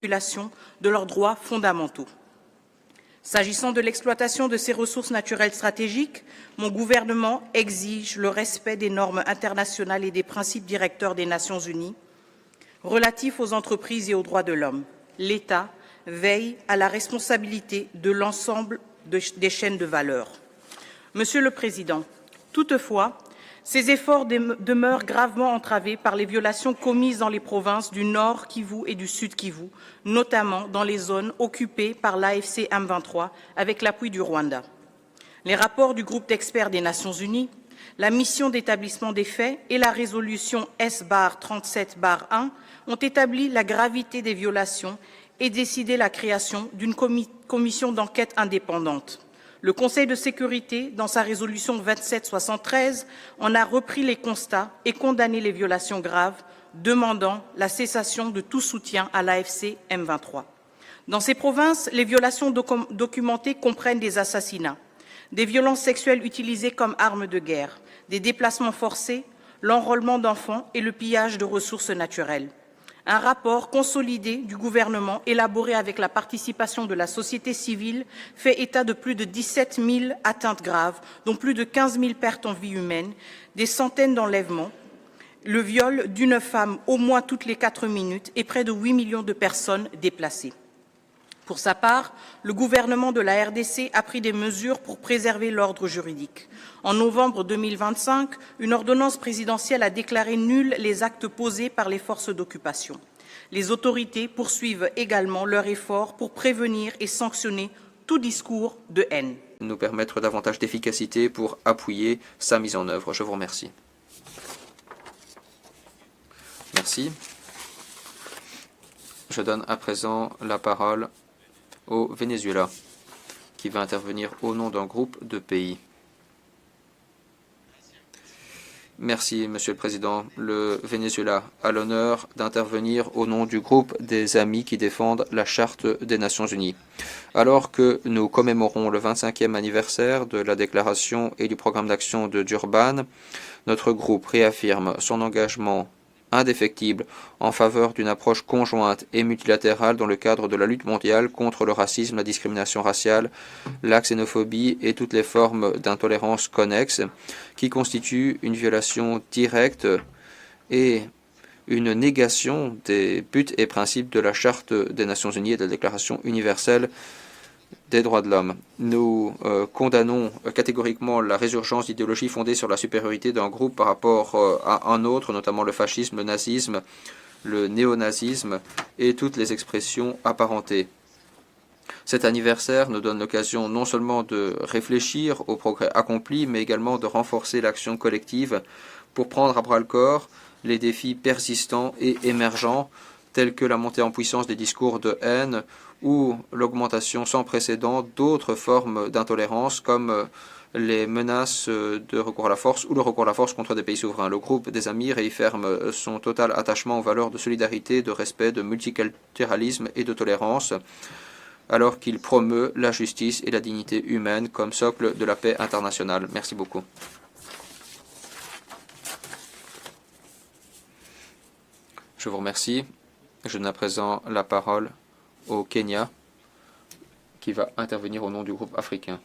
de leurs droits fondamentaux. S'agissant de l'exploitation de ces ressources naturelles stratégiques, mon gouvernement exige le respect des normes internationales et des principes directeurs des Nations unies relatifs aux entreprises et aux droits de l'homme. L'État veille à la responsabilité de l'ensemble des chaînes de valeur. Monsieur le Président, toutefois, ces efforts demeurent gravement entravés par les violations commises dans les provinces du Nord Kivu et du Sud Kivu, notamment dans les zones occupées par l'AFC M23 avec l'appui du Rwanda. Les rapports du groupe d'experts des Nations Unies, la mission d'établissement des faits et la résolution S-37-1 ont établi la gravité des violations et décidé la création d'une commission d'enquête indépendante. Le Conseil de sécurité, dans sa résolution 2773, en a repris les constats et condamné les violations graves, demandant la cessation de tout soutien à l'AFC M23. Dans ces provinces, les violations documentées comprennent des assassinats, des violences sexuelles utilisées comme armes de guerre, des déplacements forcés, l'enrôlement d'enfants et le pillage de ressources naturelles. Un rapport consolidé du gouvernement, élaboré avec la participation de la société civile, fait état de plus de 17 000 atteintes graves, dont plus de 15 000 pertes en vie humaine, des centaines d'enlèvements, le viol d'une femme au moins toutes les 4 minutes et près de 8 millions de personnes déplacées. Pour sa part, le gouvernement de la RDC a pris des mesures pour préserver l'ordre juridique. En novembre 2025, une ordonnance présidentielle a déclaré nuls les actes posés par les forces d'occupation. Les autorités poursuivent également leurs efforts pour prévenir et sanctionner tout discours de haine. Nous permettre davantage d'efficacité pour appuyer sa mise en œuvre. Je vous remercie. Merci. Je donne à présent la parole au Venezuela, qui va intervenir au nom d'un groupe de pays. Merci, Monsieur le Président. Le Venezuela a l'honneur d'intervenir au nom du groupe des amis qui défendent la Charte des Nations Unies. Alors que nous commémorons le 25e anniversaire de la déclaration et du programme d'action de Durban, notre groupe réaffirme son engagement indéfectible en faveur d'une approche conjointe et multilatérale dans le cadre de la lutte mondiale contre le racisme, la discrimination raciale, la xénophobie et toutes les formes d'intolérance connexes qui constituent une violation directe et une négation des buts et principes de la Charte des Nations Unies et de la Déclaration universelle des droits de l'homme. Nous condamnons catégoriquement la résurgence d'idéologies fondées sur la supériorité d'un groupe par rapport à un autre, notamment le fascisme, le nazisme, le néonazisme et toutes les expressions apparentées. Cet anniversaire nous donne l'occasion non seulement de réfléchir aux progrès accomplis, mais également de renforcer l'action collective pour prendre à bras-le-corps les défis persistants et émergents tels que la montée en puissance des discours de haine ou l'augmentation sans précédent d'autres formes d'intolérance comme les menaces de recours à la force ou le recours à la force contre des pays souverains. Le groupe des amis réaffirme son total attachement aux valeurs de solidarité, de respect, de multiculturalisme et de tolérance, alors qu'il promeut la justice et la dignité humaine comme socle de la paix internationale. Merci beaucoup. Je vous remercie. Je donne à présent la parole au Kenya, qui va intervenir au nom du groupe africain.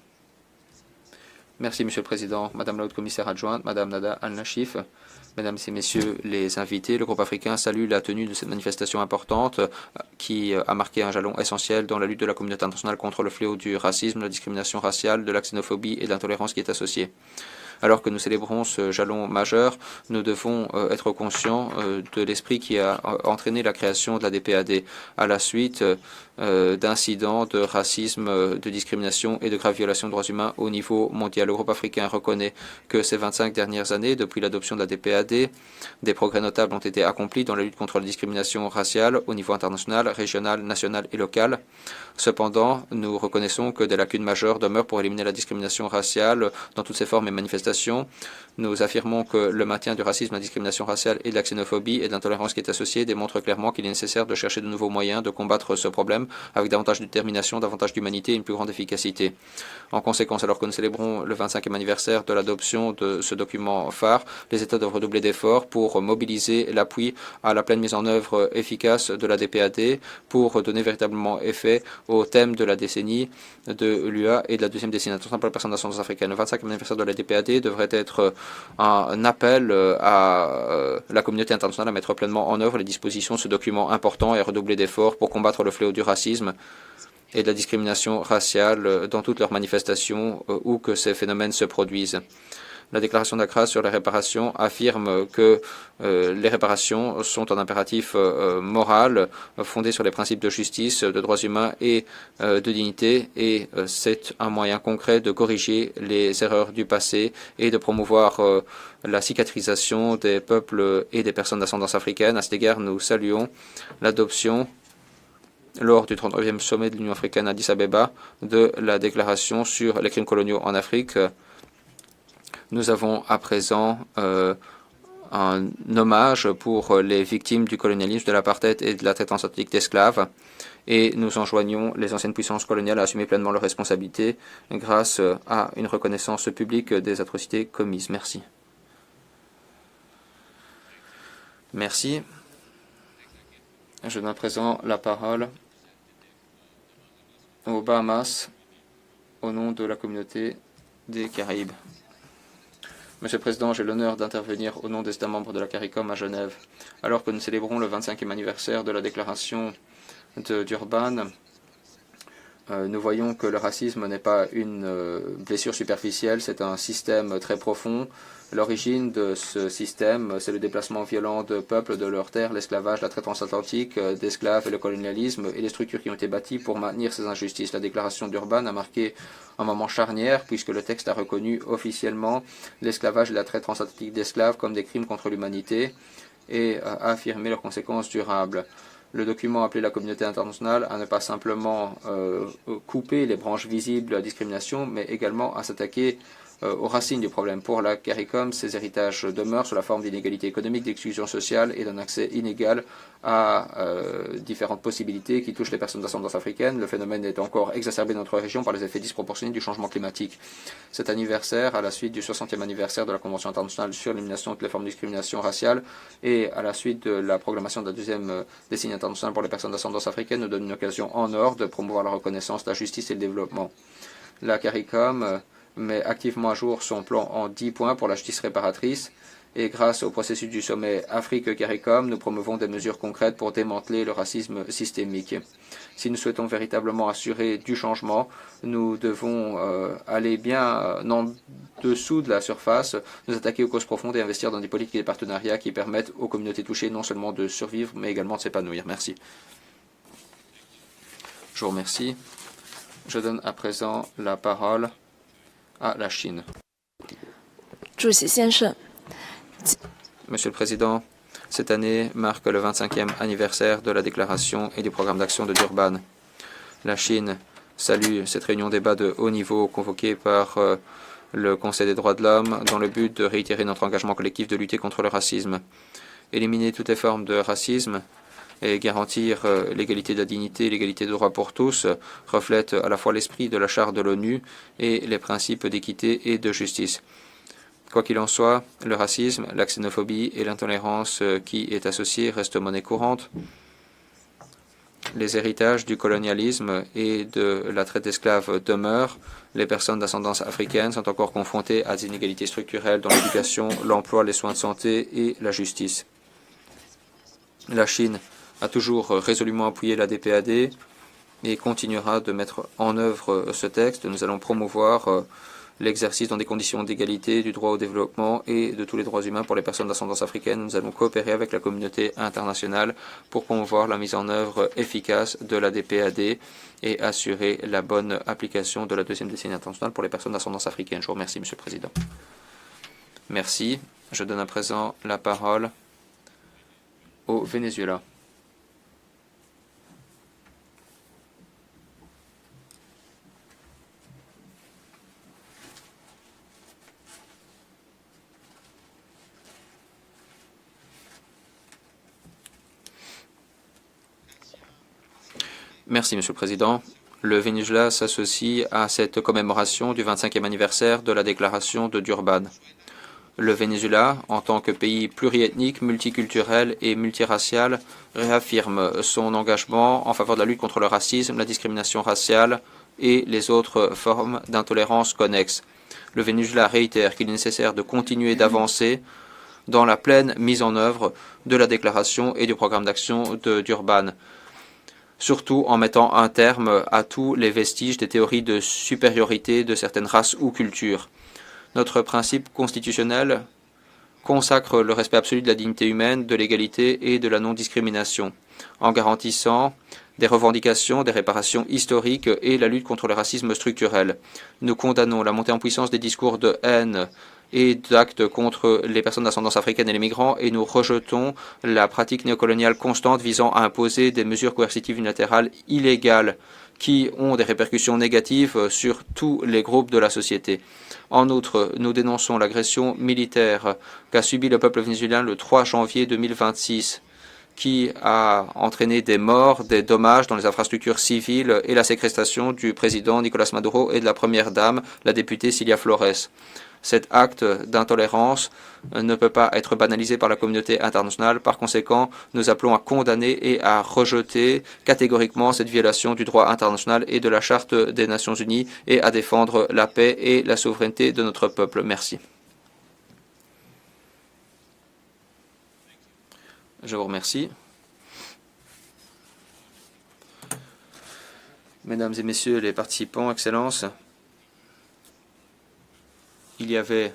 Merci, Monsieur le Président, Madame la Haute-Commissaire adjointe, Madame Nada Al-Nashif, Mesdames et Messieurs les invités. Le groupe africain salue la tenue de cette manifestation importante qui a marqué un jalon essentiel dans la lutte de la communauté internationale contre le fléau du racisme, de la discrimination raciale, de la xénophobie et de l'intolérance qui est associée. Alors que nous célébrons ce jalon majeur, nous devons être conscients de l'esprit qui a entraîné la création de la DPAD à la suite d'incidents de racisme, de discrimination et de graves violations de droits humains au niveau mondial. Le groupe africain reconnaît que ces 25 dernières années, depuis l'adoption de la DPAD, des progrès notables ont été accomplis dans la lutte contre la discrimination raciale au niveau international, régional, national et local. Cependant, nous reconnaissons que des lacunes majeures demeurent pour éliminer la discrimination raciale dans toutes ses formes et manifestations manifestation. Nous affirmons que le maintien du racisme, de la discrimination raciale et de la xénophobie et de l'intolérance qui est associée démontre clairement qu'il est nécessaire de chercher de nouveaux moyens de combattre ce problème avec davantage de détermination, davantage d'humanité et une plus grande efficacité. En conséquence, alors que nous célébrons le 25e anniversaire de l'adoption de ce document phare, les États doivent redoubler d'efforts pour mobiliser l'appui à la pleine mise en œuvre efficace de la DPAD pour donner véritablement effet au thème de la décennie de l'UA et de la deuxième décennie internationale pour les personnes d'ascendance africaine. Le 25e anniversaire de la DPAD devrait être un appel à la communauté internationale à mettre pleinement en œuvre les dispositions de ce document important et à redoubler d'efforts pour combattre le fléau du racisme et de la discrimination raciale dans toutes leurs manifestations où que ces phénomènes se produisent. La déclaration d'Accra sur les réparations affirme que les réparations sont un impératif moral fondé sur les principes de justice, de droits humains et de dignité, et c'est un moyen concret de corriger les erreurs du passé et de promouvoir la cicatrisation des peuples et des personnes d'ascendance africaine. À cet égard, nous saluons l'adoption lors du 39e sommet de l'Union africaine à Addis Abeba de la déclaration sur les crimes coloniaux en Afrique. Nous avons à présent un hommage pour les victimes du colonialisme, de l'apartheid et de la traite transatlantique d'esclaves, et nous enjoignons les anciennes puissances coloniales à assumer pleinement leurs responsabilités grâce à une reconnaissance publique des atrocités commises. Merci. Merci. Je donne à présent la parole aux Bahamas au nom de la communauté des Caraïbes. Monsieur le Président, j'ai l'honneur d'intervenir au nom des États membres de la CARICOM à Genève. Alors que nous célébrons le 25e anniversaire de la déclaration de Durban, nous voyons que le racisme n'est pas une blessure superficielle, c'est un système très profond. L'origine de ce système, c'est le déplacement violent de peuples de leurs terres, l'esclavage, la traite transatlantique d'esclaves et le colonialisme et les structures qui ont été bâties pour maintenir ces injustices. La déclaration d'Urban a marqué un moment charnière puisque le texte a reconnu officiellement l'esclavage et la traite transatlantique d'esclaves comme des crimes contre l'humanité et a affirmé leurs conséquences durables. Le document appelait la communauté internationale à ne pas simplement couper les branches visibles de la discrimination, mais également à s'attaquer aux racines du problème. Pour la CARICOM, ces héritages demeurent sous la forme d'inégalités économiques, d'exclusion sociale et d'un accès inégal à différentes possibilités qui touchent les personnes d'ascendance africaine. Le phénomène est encore exacerbé dans notre région par les effets disproportionnés du changement climatique. Cet anniversaire, à la suite du 60e anniversaire de la Convention internationale sur l'élimination de toutes les formes de discrimination raciale et à la suite de la proclamation de la deuxième décennie internationale pour les personnes d'ascendance africaine, nous donne une occasion en or de promouvoir la reconnaissance, la justice et le développement. La CARICOM met activement à jour son plan en 10 points pour la justice réparatrice et grâce au processus du sommet Afrique-CARICOM, nous promouvons des mesures concrètes pour démanteler le racisme systémique. Si nous souhaitons véritablement assurer du changement, nous devons aller bien en dessous de la surface, nous attaquer aux causes profondes et investir dans des politiques et des partenariats qui permettent aux communautés touchées non seulement de survivre, mais également de s'épanouir. Merci. Je vous remercie. Je donne à présent la parole à la Chine. Monsieur le Président, cette année marque le 25e anniversaire de la déclaration et du programme d'action de Durban. La Chine salue cette réunion débat de haut niveau convoquée par le Conseil des droits de l'homme dans le but de réitérer notre engagement collectif de lutter contre le racisme. Éliminer toutes les formes de racisme et garantir l'égalité de la dignité et l'égalité de droits pour tous reflète à la fois l'esprit de la Charte de l'ONU et les principes d'équité et de justice. Quoi qu'il en soit, le racisme, la xénophobie et l'intolérance qui est associée restent monnaie courante. Les héritages du colonialisme et de la traite d'esclaves demeurent. Les personnes d'ascendance africaine sont encore confrontées à des inégalités structurelles dans l'éducation, l'emploi, les soins de santé et la justice. La Chine a toujours résolument appuyé la DPAD et continuera de mettre en œuvre ce texte. Nous allons promouvoir l'exercice dans des conditions d'égalité, du droit au développement et de tous les droits humains pour les personnes d'ascendance africaine. Nous allons coopérer avec la communauté internationale pour promouvoir la mise en œuvre efficace de la DPAD et assurer la bonne application de la deuxième décennie internationale pour les personnes d'ascendance africaine. Je vous remercie, Monsieur le Président. Merci. Je donne à présent la parole au Venezuela. Merci, Monsieur le Président. Le Venezuela s'associe à cette commémoration du 25e anniversaire de la déclaration de Durban. Le Venezuela, en tant que pays pluriethnique, multiculturel et multiracial, réaffirme son engagement en faveur de la lutte contre le racisme, la discrimination raciale et les autres formes d'intolérance connexes. Le Venezuela réitère qu'il est nécessaire de continuer d'avancer dans la pleine mise en œuvre de la déclaration et du programme d'action de Durban, surtout en mettant un terme à tous les vestiges des théories de supériorité de certaines races ou cultures. Notre principe constitutionnel consacre le respect absolu de la dignité humaine, de l'égalité et de la non-discrimination, en garantissant des revendications, des réparations historiques et la lutte contre le racisme structurel. Nous condamnons la montée en puissance des discours de haine et d'actes contre les personnes d'ascendance africaine et les migrants, et nous rejetons la pratique néocoloniale constante visant à imposer des mesures coercitives unilatérales illégales qui ont des répercussions négatives sur tous les groupes de la société. En outre, nous dénonçons l'agression militaire qu'a subi le peuple vénézuélien le 3 janvier 2026, qui a entraîné des morts, des dommages dans les infrastructures civiles et la séquestration du président Nicolas Maduro et de la première dame, la députée Cilia Flores. Cet acte d'intolérance ne peut pas être banalisé par la communauté internationale. Par conséquent, nous appelons à condamner et à rejeter catégoriquement cette violation du droit international et de la Charte des Nations Unies et à défendre la paix et la souveraineté de notre peuple. Merci. Je vous remercie. Mesdames et Messieurs les participants, Excellences, il y avait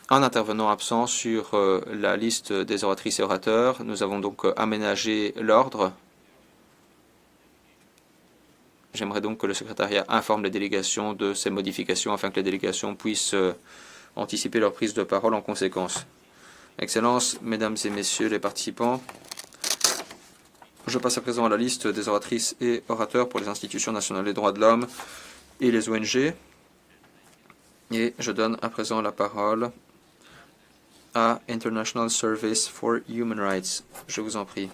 un intervenant absent sur la liste des oratrices et orateurs. Nous avons donc aménagé l'ordre. J'aimerais donc que le secrétariat informe les délégations de ces modifications afin que les délégations puissent anticiper leur prise de parole en conséquence. Excellences, Mesdames et Messieurs les participants, je passe à présent à la liste des oratrices et orateurs pour les institutions nationales des droits de l'homme et les ONG. Et je donne à présent la parole à International Service for Human Rights. Je vous en prie.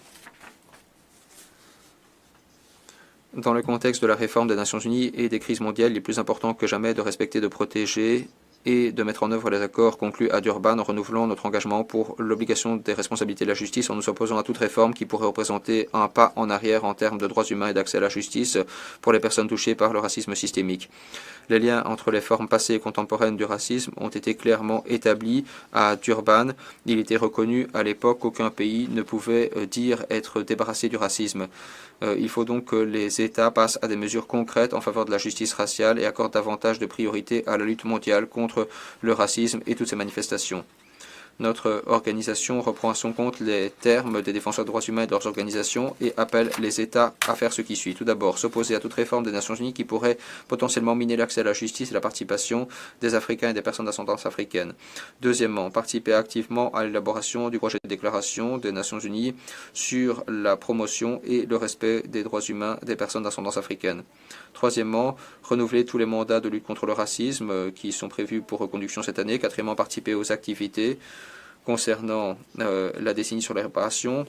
Dans le contexte de la réforme des Nations Unies et des crises mondiales, il est plus important que jamais de respecter, de protéger et de mettre en œuvre les accords conclus à Durban en renouvelant notre engagement pour l'obligation des responsabilités de la justice en nous opposant à toute réforme qui pourrait représenter un pas en arrière en termes de droits humains et d'accès à la justice pour les personnes touchées par le racisme systémique. Les liens entre les formes passées et contemporaines du racisme ont été clairement établis à Durban. Il était reconnu à l'époque qu'aucun pays ne pouvait dire être débarrassé du racisme. Il faut donc que les États passent à des mesures concrètes en faveur de la justice raciale et accordent davantage de priorité à la lutte mondiale contre le racisme et toutes ses manifestations. Notre organisation reprend à son compte les termes des défenseurs des droits humains et de leurs organisations et appelle les États à faire ce qui suit. Tout d'abord, s'opposer à toute réforme des Nations Unies qui pourrait potentiellement miner l'accès à la justice et la participation des Africains et des personnes d'ascendance africaine. Deuxièmement, participer activement à l'élaboration du projet de déclaration des Nations Unies sur la promotion et le respect des droits humains des personnes d'ascendance africaine. Troisièmement, renouveler tous les mandats de lutte contre le racisme qui sont prévus pour reconduction cette année. Quatrièmement, participer aux activités concernant la décennie sur les réparations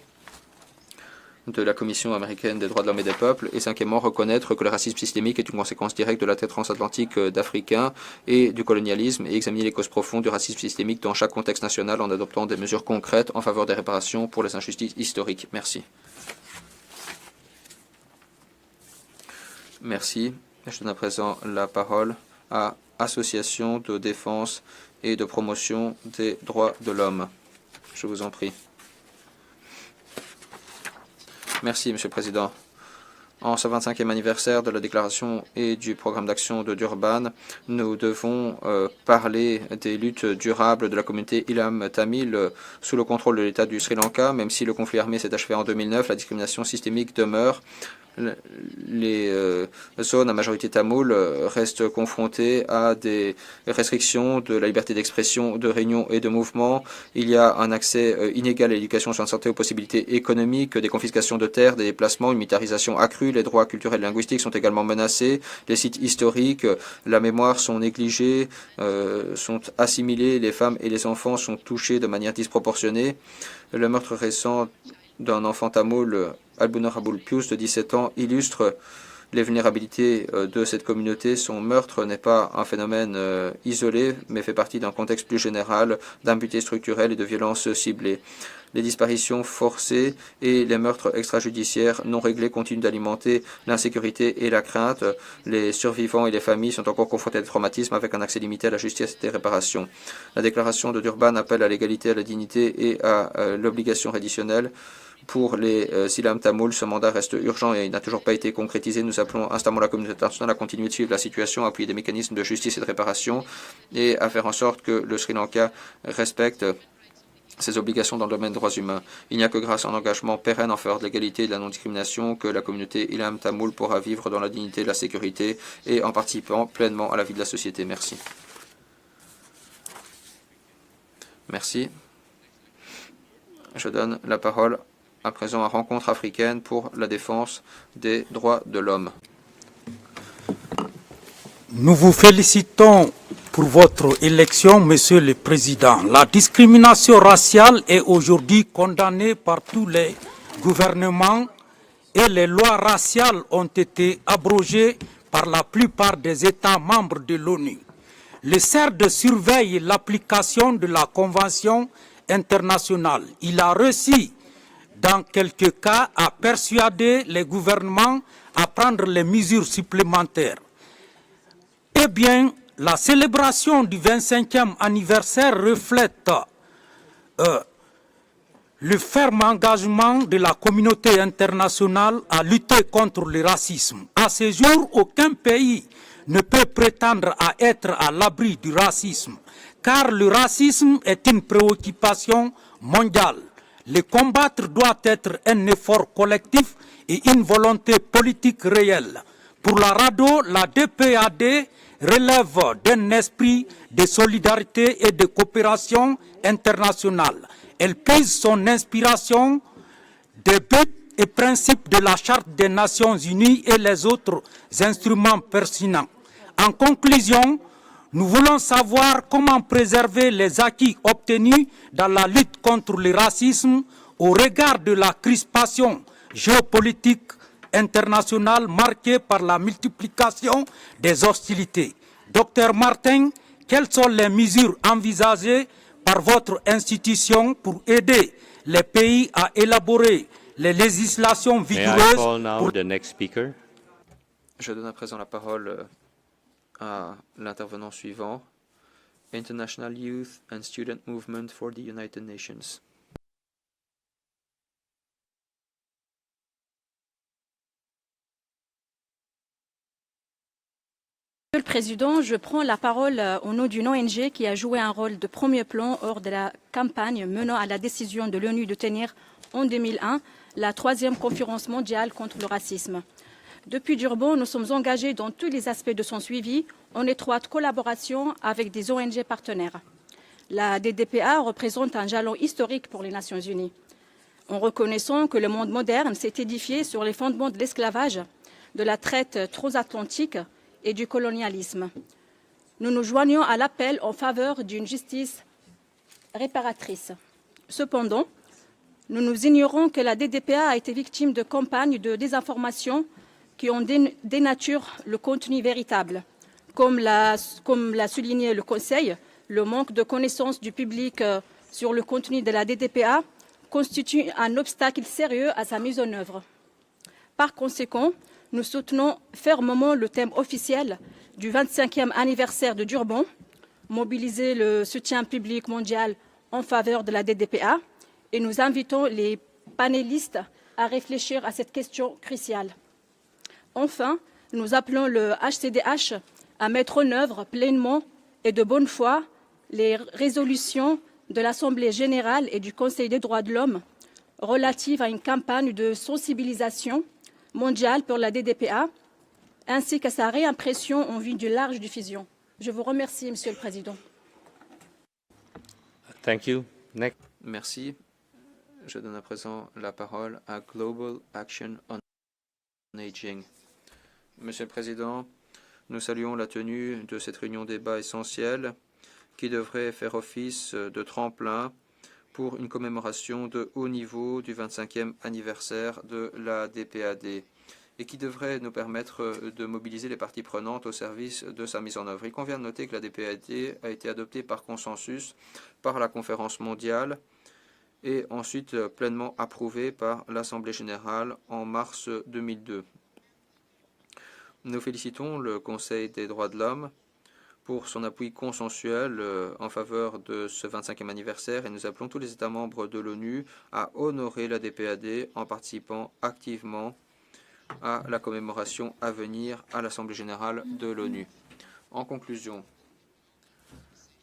de la Commission américaine des droits de l'homme et des peuples. Et cinquièmement, reconnaître que le racisme systémique est une conséquence directe de la traite transatlantique d'Africains et du colonialisme et examiner les causes profondes du racisme systémique dans chaque contexte national en adoptant des mesures concrètes en faveur des réparations pour les injustices historiques. Merci. Merci. Je donne à présent la parole à Association de défense et de promotion des droits de l'homme. Je vous en prie. Merci, Monsieur le Président. En ce 25e anniversaire de la déclaration et du programme d'action de Durban, nous devons parler des luttes durables de la communauté Ilam Tamil sous le contrôle de l'État du Sri Lanka. Même si le conflit armé s'est achevé en 2009, la discrimination systémique demeure. Les zones à majorité tamoule restent confrontées à des restrictions de la liberté d'expression, de réunion et de mouvement. Il y a un accès inégal à l'éducation, aux soins de santé, aux possibilités économiques, des confiscations de terres, des déplacements, une militarisation accrue. Les droits culturels et linguistiques sont également menacés. Les sites historiques, la mémoire sont négligés, sont assimilés. Les femmes et les enfants sont touchés de manière disproportionnée. Le meurtre récent d'un enfant tamoul, Albunor Abul Pius, de 17 ans, illustre les vulnérabilités de cette communauté. Son meurtre n'est pas un phénomène isolé, mais fait partie d'un contexte plus général d'impunité structurelle et de violences ciblées. Les disparitions forcées et les meurtres extrajudiciaires non réglés continuent d'alimenter l'insécurité et la crainte. Les survivants et les familles sont encore confrontés à des traumatismes avec un accès limité à la justice et des réparations. La déclaration de Durban appelle à l'égalité, à la dignité et à l'obligation reditionnelle. Pour les Silam Tamouls, ce mandat reste urgent et il n'a toujours pas été concrétisé. Nous appelons instamment la communauté internationale à continuer de suivre la situation, à appuyer des mécanismes de justice et de réparation et à faire en sorte que le Sri Lanka respecte ses obligations dans le domaine des droits humains. Il n'y a que grâce à un engagement pérenne en faveur de l'égalité et de la non-discrimination que la communauté Ilam Tamoul pourra vivre dans la dignité et la sécurité et en participant pleinement à la vie de la société. Merci. Merci. Je donne la parole à présent à Rencontre africaine pour la défense des droits de l'homme. Nous vous félicitons pour votre élection, Monsieur le Président. La discrimination raciale est aujourd'hui condamnée par tous les gouvernements et les lois raciales ont été abrogées par la plupart des États membres de l'ONU. Le CERD surveille l'application de la Convention internationale. Il a réussi, dans quelques cas, à persuader les gouvernements à prendre les mesures supplémentaires. Eh bien, la célébration du 25e anniversaire reflète le ferme engagement de la communauté internationale à lutter contre le racisme. À ce jour, aucun pays ne peut prétendre à être à l'abri du racisme, car le racisme est une préoccupation mondiale. Le combattre doit être un effort collectif et une volonté politique réelle. Pour la RADDHO, la DPAD relève d'un esprit de solidarité et de coopération internationale. Elle puise son inspiration des buts et principes de la Charte des Nations Unies et les autres instruments pertinents. En conclusion, nous voulons savoir comment préserver les acquis obtenus dans la lutte contre le racisme au regard de la crispation géopolitique internationale marquée par la multiplication des hostilités. Docteur Martin, quelles sont les mesures envisagées par votre institution pour aider les pays à élaborer les législations vigoureuses pour... Je donne à présent la parole à l'intervenant suivant, International Youth and Student Movement for the United Nations. Monsieur le Président, je prends la parole au nom d'une ONG qui a joué un rôle de premier plan lors de la campagne menant à la décision de l'ONU de tenir en 2001 la 3e conférence mondiale contre le racisme. Depuis Durban, nous sommes engagés dans tous les aspects de son suivi en étroite collaboration avec des ONG partenaires. La DDPA représente un jalon historique pour les Nations Unies. En reconnaissant que le monde moderne s'est édifié sur les fondements de l'esclavage, de la traite transatlantique et du colonialisme. Nous nous joignons à l'appel en faveur d'une justice réparatrice. Cependant, nous ignorons que la DDPA a été victime de campagnes de désinformation qui ont dénaturé le contenu véritable. Comme l'a souligné le Conseil, le manque de connaissance du public sur le contenu de la DDPA constitue un obstacle sérieux à sa mise en œuvre. Par conséquent, nous soutenons fermement le thème officiel du 25e anniversaire de Durban, mobiliser le soutien public mondial en faveur de la DDPA, et nous invitons les panélistes à réfléchir à cette question cruciale. Enfin, nous appelons le HCDH à mettre en œuvre pleinement et de bonne foi les résolutions de l'Assemblée générale et du Conseil des droits de l'homme relatives à une campagne de sensibilisation mondiale pour la DDPA, ainsi qu'à sa réimpression en vue d'une large diffusion. Je vous remercie, Monsieur le Président. Thank you. Next. Merci. Je donne à présent la parole à Global Action on Aging. Monsieur le Président, nous saluons la tenue de cette réunion débat essentielle qui devrait faire office de tremplin pour une commémoration de haut niveau du 25e anniversaire de la DPAD. et qui devrait nous permettre de mobiliser les parties prenantes au service de sa mise en œuvre. Il convient de noter que la DPAD a été adoptée par consensus par la conférence mondiale et ensuite pleinement approuvée par l'Assemblée générale en mars 2002. Nous félicitons le Conseil des droits de l'homme pour son appui consensuel en faveur de ce 25e anniversaire et nous appelons tous les États membres de l'ONU à honorer la DPAD en participant activement à la commémoration à venir à l'Assemblée générale de l'ONU. En conclusion,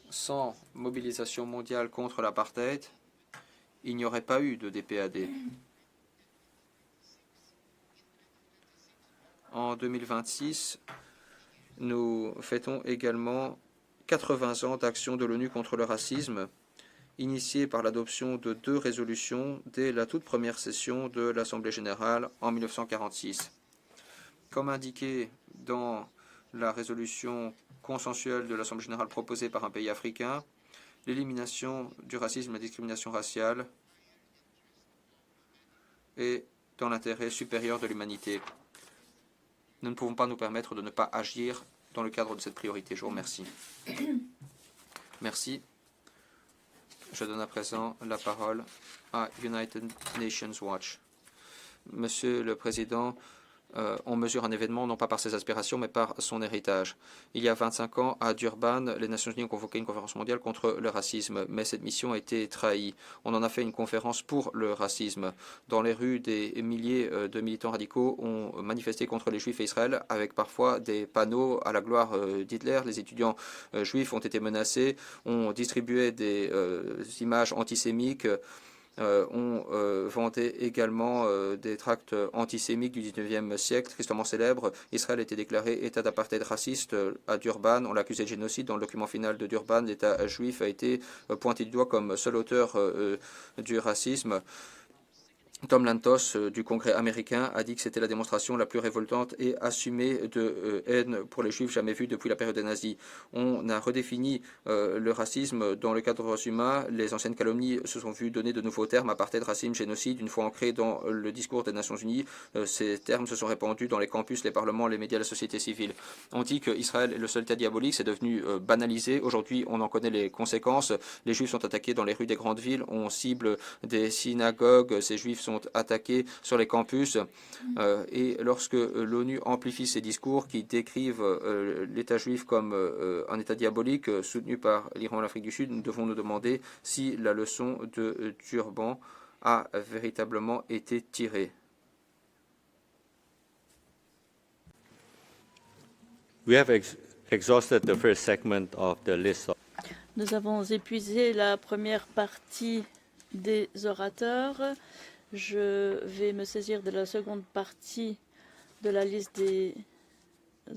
sans mobilisation mondiale contre l'apartheid, il n'y aurait pas eu de DPAD. En 2026, nous fêtons également 80 ans d'action de l'ONU contre le racisme, initiée par l'adoption de 2 résolutions dès la toute première session de l'Assemblée générale en 1946. Comme indiqué dans la résolution consensuelle de l'Assemblée générale proposée par un pays africain, l'élimination du racisme et de la discrimination raciale est dans l'intérêt supérieur de l'humanité. Nous ne pouvons pas nous permettre de ne pas agir dans le cadre de cette priorité. Je vous remercie. Merci. Je donne à présent la parole à United Nations Watch. Monsieur le Président, on mesure un événement non pas par ses aspirations, mais par son héritage. Il y a 25 ans, à Durban, les Nations Unies ont convoqué une conférence mondiale contre le racisme, mais cette mission a été trahie. On en a fait une conférence pour le racisme. Dans les rues, des milliers de militants radicaux ont manifesté contre les Juifs et Israël, avec parfois des panneaux à la gloire d'Hitler. Les étudiants juifs ont été menacés, on distribuait des images antisémites, on vendait également des tracts antisémites du 19e siècle, tristement célèbres. Israël a été déclaré État d'apartheid raciste à Durban. On l'a accusé de génocide. Dans le document final de Durban, l'État juif a été pointé du doigt comme seul auteur du racisme. Tom Lantos du Congrès américain a dit que c'était la démonstration la plus révoltante et assumée de haine pour les Juifs jamais vue depuis la période des nazis. On a redéfini le racisme dans le cadre des droits humains. Les anciennes calomnies se sont vues donner de nouveaux termes, apartheid, racisme, génocide. Une fois ancrés dans le discours des Nations Unies, ces termes se sont répandus dans les campus, les parlements, les médias, la société civile. On dit qu'Israël est le seul État diabolique, c'est devenu banalisé. Aujourd'hui, on en connaît les conséquences. Les Juifs sont attaqués dans les rues des grandes villes. On cible des synagogues. Ces Juifs sont attaqués sur les campus et lorsque l'ONU amplifie ses discours qui décrivent l'État juif comme un État diabolique soutenu par l'Iran et l'Afrique du Sud, nous devons nous demander si la leçon de Durban a véritablement été tirée. We have exhausted the first segment of the list. Nous avons épuisé la première partie des orateurs. Je vais me saisir de la seconde partie de la liste des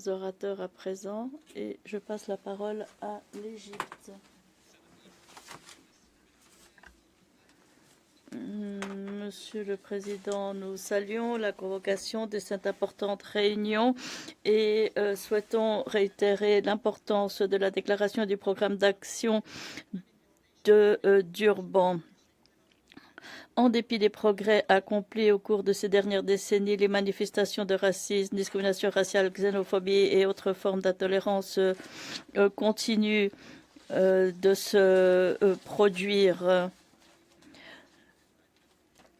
orateurs à présent et je passe la parole à l'Égypte. Monsieur le Président, nous saluons la convocation de cette importante réunion et souhaitons réitérer l'importance de la déclaration du programme d'action de Durban. En dépit des progrès accomplis au cours de ces dernières décennies, les manifestations de racisme, discrimination raciale, xénophobie et autres formes d'intolérance continuent de se produire.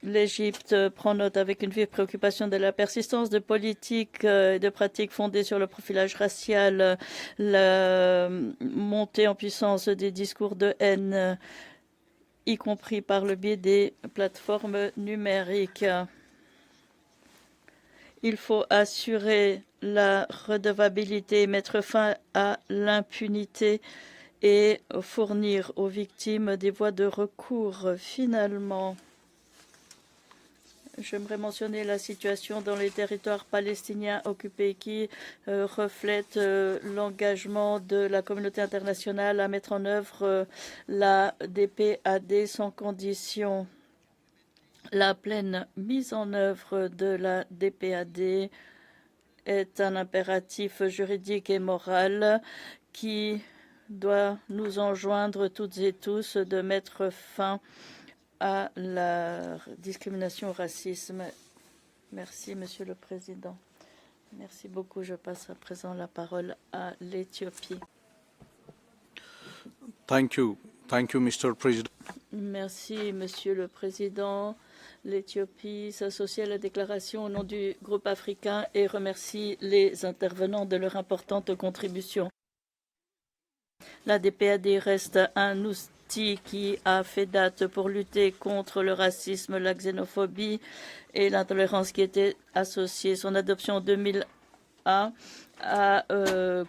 L'Égypte prend note avec une vive préoccupation de la persistance de politiques et de pratiques fondées sur le profilage racial, la montée en puissance des discours de haine, y compris par le biais des plateformes numériques. Il faut assurer la redevabilité, mettre fin à l'impunité et fournir aux victimes des voies de recours. Finalement, j'aimerais mentionner la situation dans les territoires palestiniens occupés qui reflète l'engagement de la communauté internationale à mettre en œuvre la DPAD sans condition. La pleine mise en œuvre de la DPAD est un impératif juridique et moral qui doit nous enjoindre toutes et tous de mettre fin à la discrimination, au racisme Merci, Monsieur le Président. Merci beaucoup. Je passe à présent la parole à l'Éthiopie. Thank you, Mr. President. Merci, Monsieur le Président. L'Éthiopie s'associe à la déclaration au nom du groupe africain et remercie les intervenants de leur importante contribution. La DPAD reste un outil qui a fait date pour lutter contre le racisme, la xénophobie et l'intolérance qui étaient associées. Son adoption en 2001 a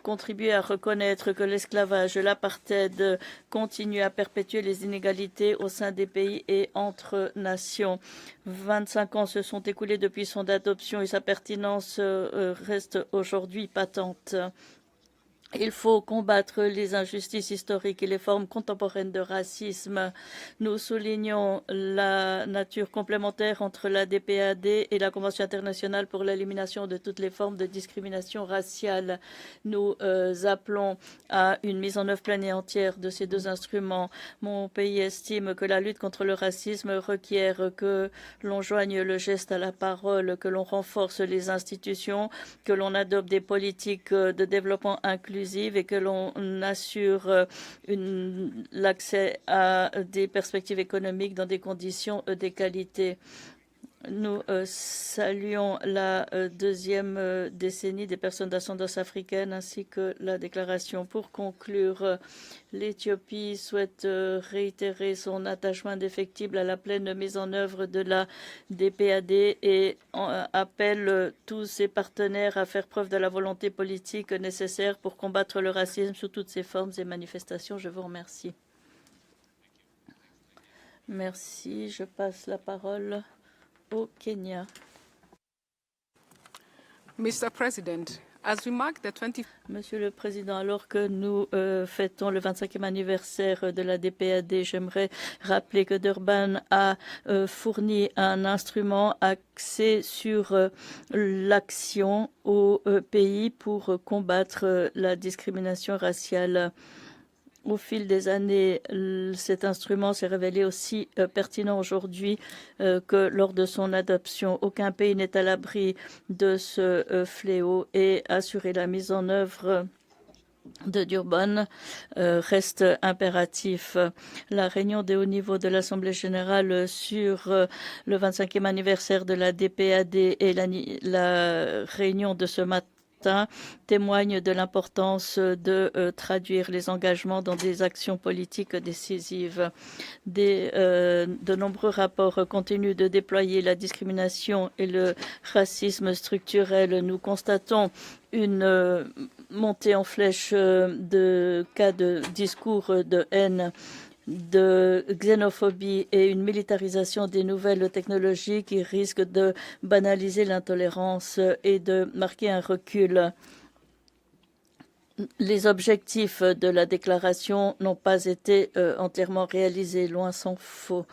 contribué à reconnaître que l'esclavage, l'apartheid continue à perpétuer les inégalités au sein des pays et entre nations. 25 ans se sont écoulés depuis son adoption et sa pertinence reste aujourd'hui patente. Il faut combattre les injustices historiques et les formes contemporaines de racisme. Nous soulignons la nature complémentaire entre la DPAD et la Convention internationale pour l'élimination de toutes les formes de discrimination raciale. Nous appelons à une mise en œuvre pleine et entière de ces deux instruments. Mon pays estime que la lutte contre le racisme requiert que l'on joigne le geste à la parole, que l'on renforce les institutions, que l'on adopte des politiques de développement inclusif et que l'on assure l'accès à des perspectives économiques dans des conditions d'égalité. Nous saluons la deuxième décennie des personnes d'ascendance africaine ainsi que la déclaration. Pour conclure, l'Éthiopie souhaite réitérer son attachement indéfectible à la pleine mise en œuvre de la DPAD et appelle tous ses partenaires à faire preuve de la volonté politique nécessaire pour combattre le racisme sous toutes ses formes et manifestations. Je vous remercie. Merci. Je passe la parole au Kenya. Mr. President, as we mark the 20th Monsieur le Président, alors que nous fêtons le 25e anniversaire de la DPAD, j'aimerais rappeler que Durban a fourni un instrument axé sur l'action au pays pour combattre la discrimination raciale. Au fil des années, cet instrument s'est révélé aussi pertinent aujourd'hui que lors de son adoption. Aucun pays n'est à l'abri de ce fléau et assurer la mise en œuvre de Durban reste impératif. La réunion de haut niveau de l'Assemblée générale sur le 25e anniversaire de la DPAD et la réunion de ce matin témoigne de l'importance de traduire les engagements dans des actions politiques décisives. De nombreux rapports continuent de déployer la discrimination et le racisme structurel. Nous constatons une montée en flèche de cas de discours de haine, de xénophobie et une militarisation des nouvelles technologies qui risquent de banaliser l'intolérance et de marquer un recul. Les objectifs de la déclaration n'ont pas été entièrement réalisés, loin s'en faut.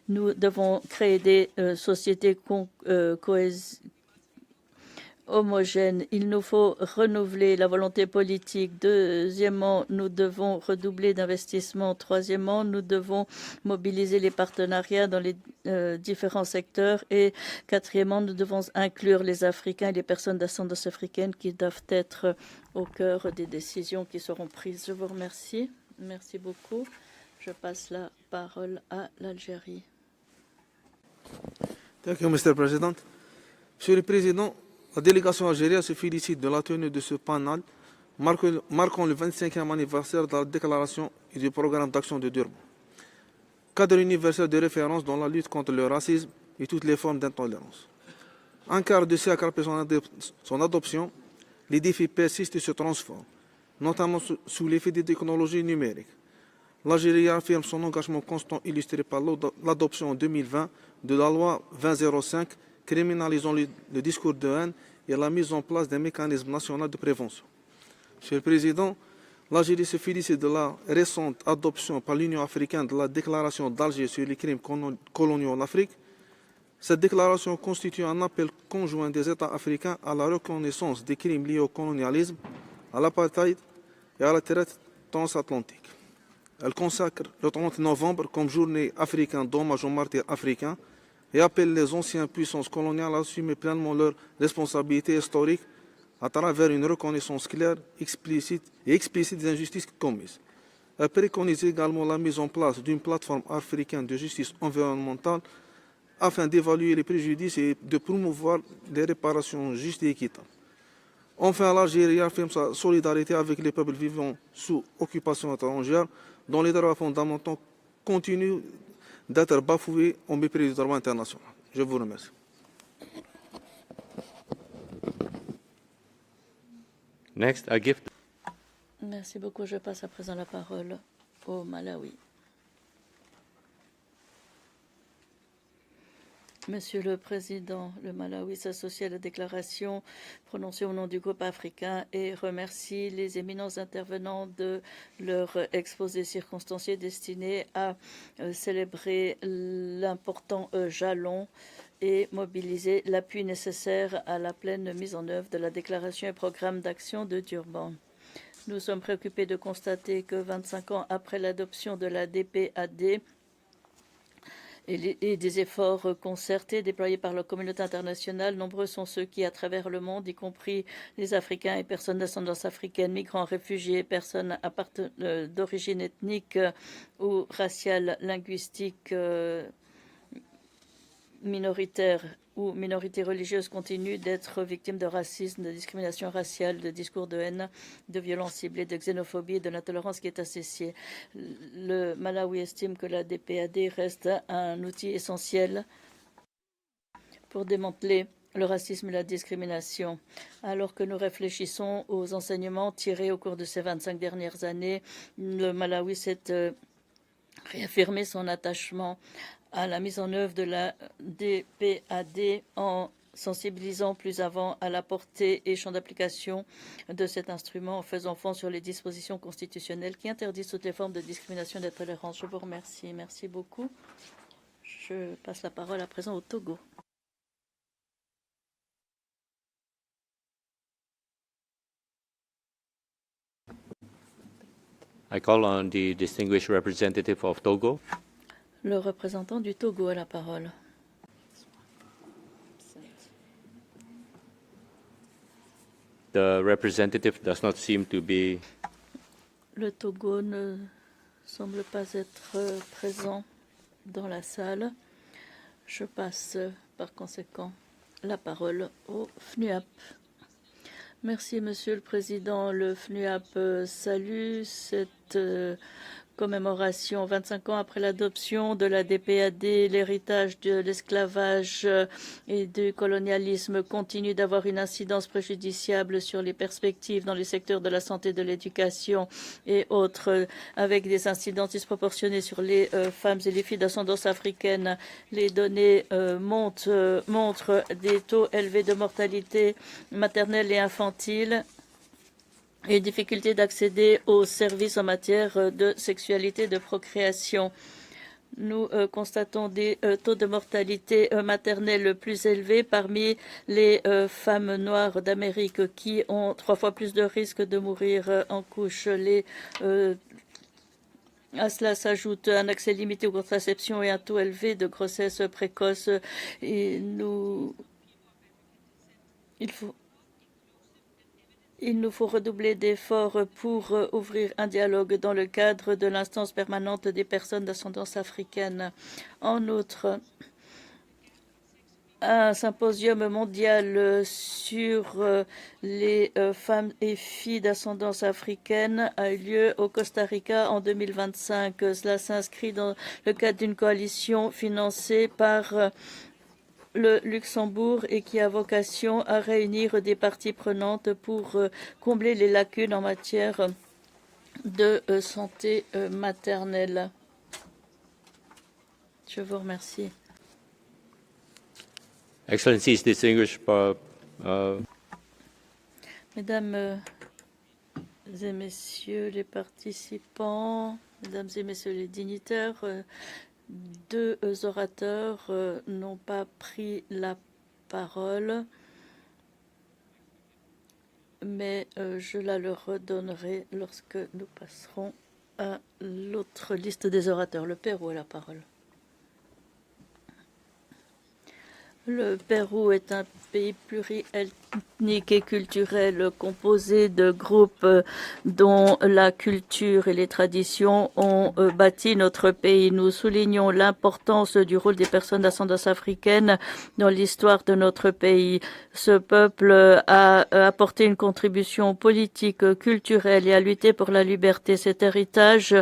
Nous devons créer des sociétés homogène. Il nous faut renouveler la volonté politique. Deuxièmement, nous devons redoubler d'investissements. Troisièmement, nous devons mobiliser les partenariats dans les différents secteurs. Et quatrièmement, nous devons inclure les Africains et les personnes d'ascendance africaine qui doivent être au cœur des décisions qui seront prises. Je vous remercie. Merci beaucoup. Je passe la parole à l'Algérie. Thank you, Mr. President. Monsieur le Président, la délégation algérienne se félicite de la tenue de ce panel marquant le 25e anniversaire de la déclaration et du programme d'action de Durban. Cadre universel de référence dans la lutte contre le racisme et toutes les formes d'intolérance. Un quart de siècle après son adoption, les défis persistent et se transforment, notamment sous l'effet des technologies numériques. L'Algérie affirme son engagement constant illustré par l'adoption en 2020 de la loi 2005 criminalisant le discours de haine et la mise en place d'un mécanisme national de prévention. Monsieur le Président, l'Algérie se félicite de la récente adoption par l'Union africaine de la déclaration d'Alger sur les crimes coloniaux en Afrique. Cette déclaration constitue un appel conjoint des États africains à la reconnaissance des crimes liés au colonialisme, à l'apartheid et à la traite transatlantique. Elle consacre le 30 novembre comme journée africaine d'hommage aux martyrs africains et appelle les anciennes puissances coloniales à assumer pleinement leurs responsabilités historiques à travers une reconnaissance claire, explicite des injustices commises. Elle préconise également la mise en place d'une plateforme africaine de justice environnementale afin d'évaluer les préjudices et de promouvoir des réparations justes et équitables. Enfin, l'Algérie affirme sa solidarité avec les peuples vivant sous occupation étrangère, dont les droits fondamentaux continuent d'être bafoués au mépris du droit international. Je vous remercie. Next, I give Merci beaucoup. Je passe à présent la parole au Malawi. Monsieur le Président, le Malawi s'associe à la déclaration prononcée au nom du groupe africain et remercie les éminents intervenants de leur exposé circonstancié destiné à célébrer l'important jalon et mobiliser l'appui nécessaire à la pleine mise en œuvre de la déclaration et programme d'action de Durban. Nous sommes préoccupés de constater que 25 ans après l'adoption de la DPAD, et des efforts concertés déployés par la communauté internationale, nombreux sont ceux qui, à travers le monde, y compris les Africains et personnes d'ascendance africaine, migrants, réfugiés, personnes d'origine ethnique ou raciale, linguistique, minoritaire ou minorités religieuses continuent d'être victimes de racisme, de discrimination raciale, de discours de haine, de violences ciblées, de xénophobie et de l'intolérance qui est associée. Le Malawi estime que la DPAD reste un outil essentiel pour démanteler le racisme et la discrimination. Alors que nous réfléchissons aux enseignements tirés au cours de ces 25 dernières années, le Malawi s'est réaffirmé son attachement à la mise en œuvre de la DPAD en sensibilisant plus avant à la portée et champ d'application de cet instrument, en faisant fond sur les dispositions constitutionnelles qui interdisent toutes les formes de discrimination et d'intolérance. Je vous remercie. Merci beaucoup. Je passe la parole à présent au Togo. I call on the distinguished representative of Togo. Le représentant du Togo a la parole. The representative does not seem to be. Le Togo ne semble pas être présent dans la salle. Je passe par conséquent la parole au FNUAP. Merci, Monsieur le Président. Le FNUAP salue cette commémoration 25 ans après l'adoption de la DPAD. L'héritage de l'esclavage et du colonialisme continue d'avoir une incidence préjudiciable sur les perspectives dans les secteurs de la santé, de l'éducation et autres, avec des incidences disproportionnées sur les femmes et les filles d'ascendance africaine. Les données montrent des taux élevés de mortalité maternelle et infantile et difficulté d'accéder aux services en matière de sexualité et de procréation. Nous constatons des taux de mortalité maternelle plus élevés parmi les femmes noires d'Amérique qui ont 3 fois plus de risques de mourir en couche. À cela s'ajoute un accès limité aux contraceptions et un taux élevé de grossesse précoce. Il nous faut redoubler d'efforts pour ouvrir un dialogue dans le cadre de l'instance permanente des personnes d'ascendance africaine. En outre, un symposium mondial sur les femmes et filles d'ascendance africaine a eu lieu au Costa Rica en 2025. Cela s'inscrit dans le cadre d'une coalition financée par le Luxembourg et qui a vocation à réunir des parties prenantes pour combler les lacunes en matière de santé maternelle. Je vous remercie. Excellencies, distinguished Mesdames et messieurs les participants, mesdames et messieurs les dignitaires, 2 orateurs n'ont pas pris la parole, mais je la leur redonnerai lorsque nous passerons à l'autre liste des orateurs. Le Pérou a la parole. Le Pérou est un pays pluriethnique et culturel composé de groupes dont la culture et les traditions ont bâti notre pays. Nous soulignons l'importance du rôle des personnes d'ascendance africaine dans l'histoire de notre pays. Ce peuple a apporté une contribution politique, culturelle et a lutté pour la liberté. Cet héritage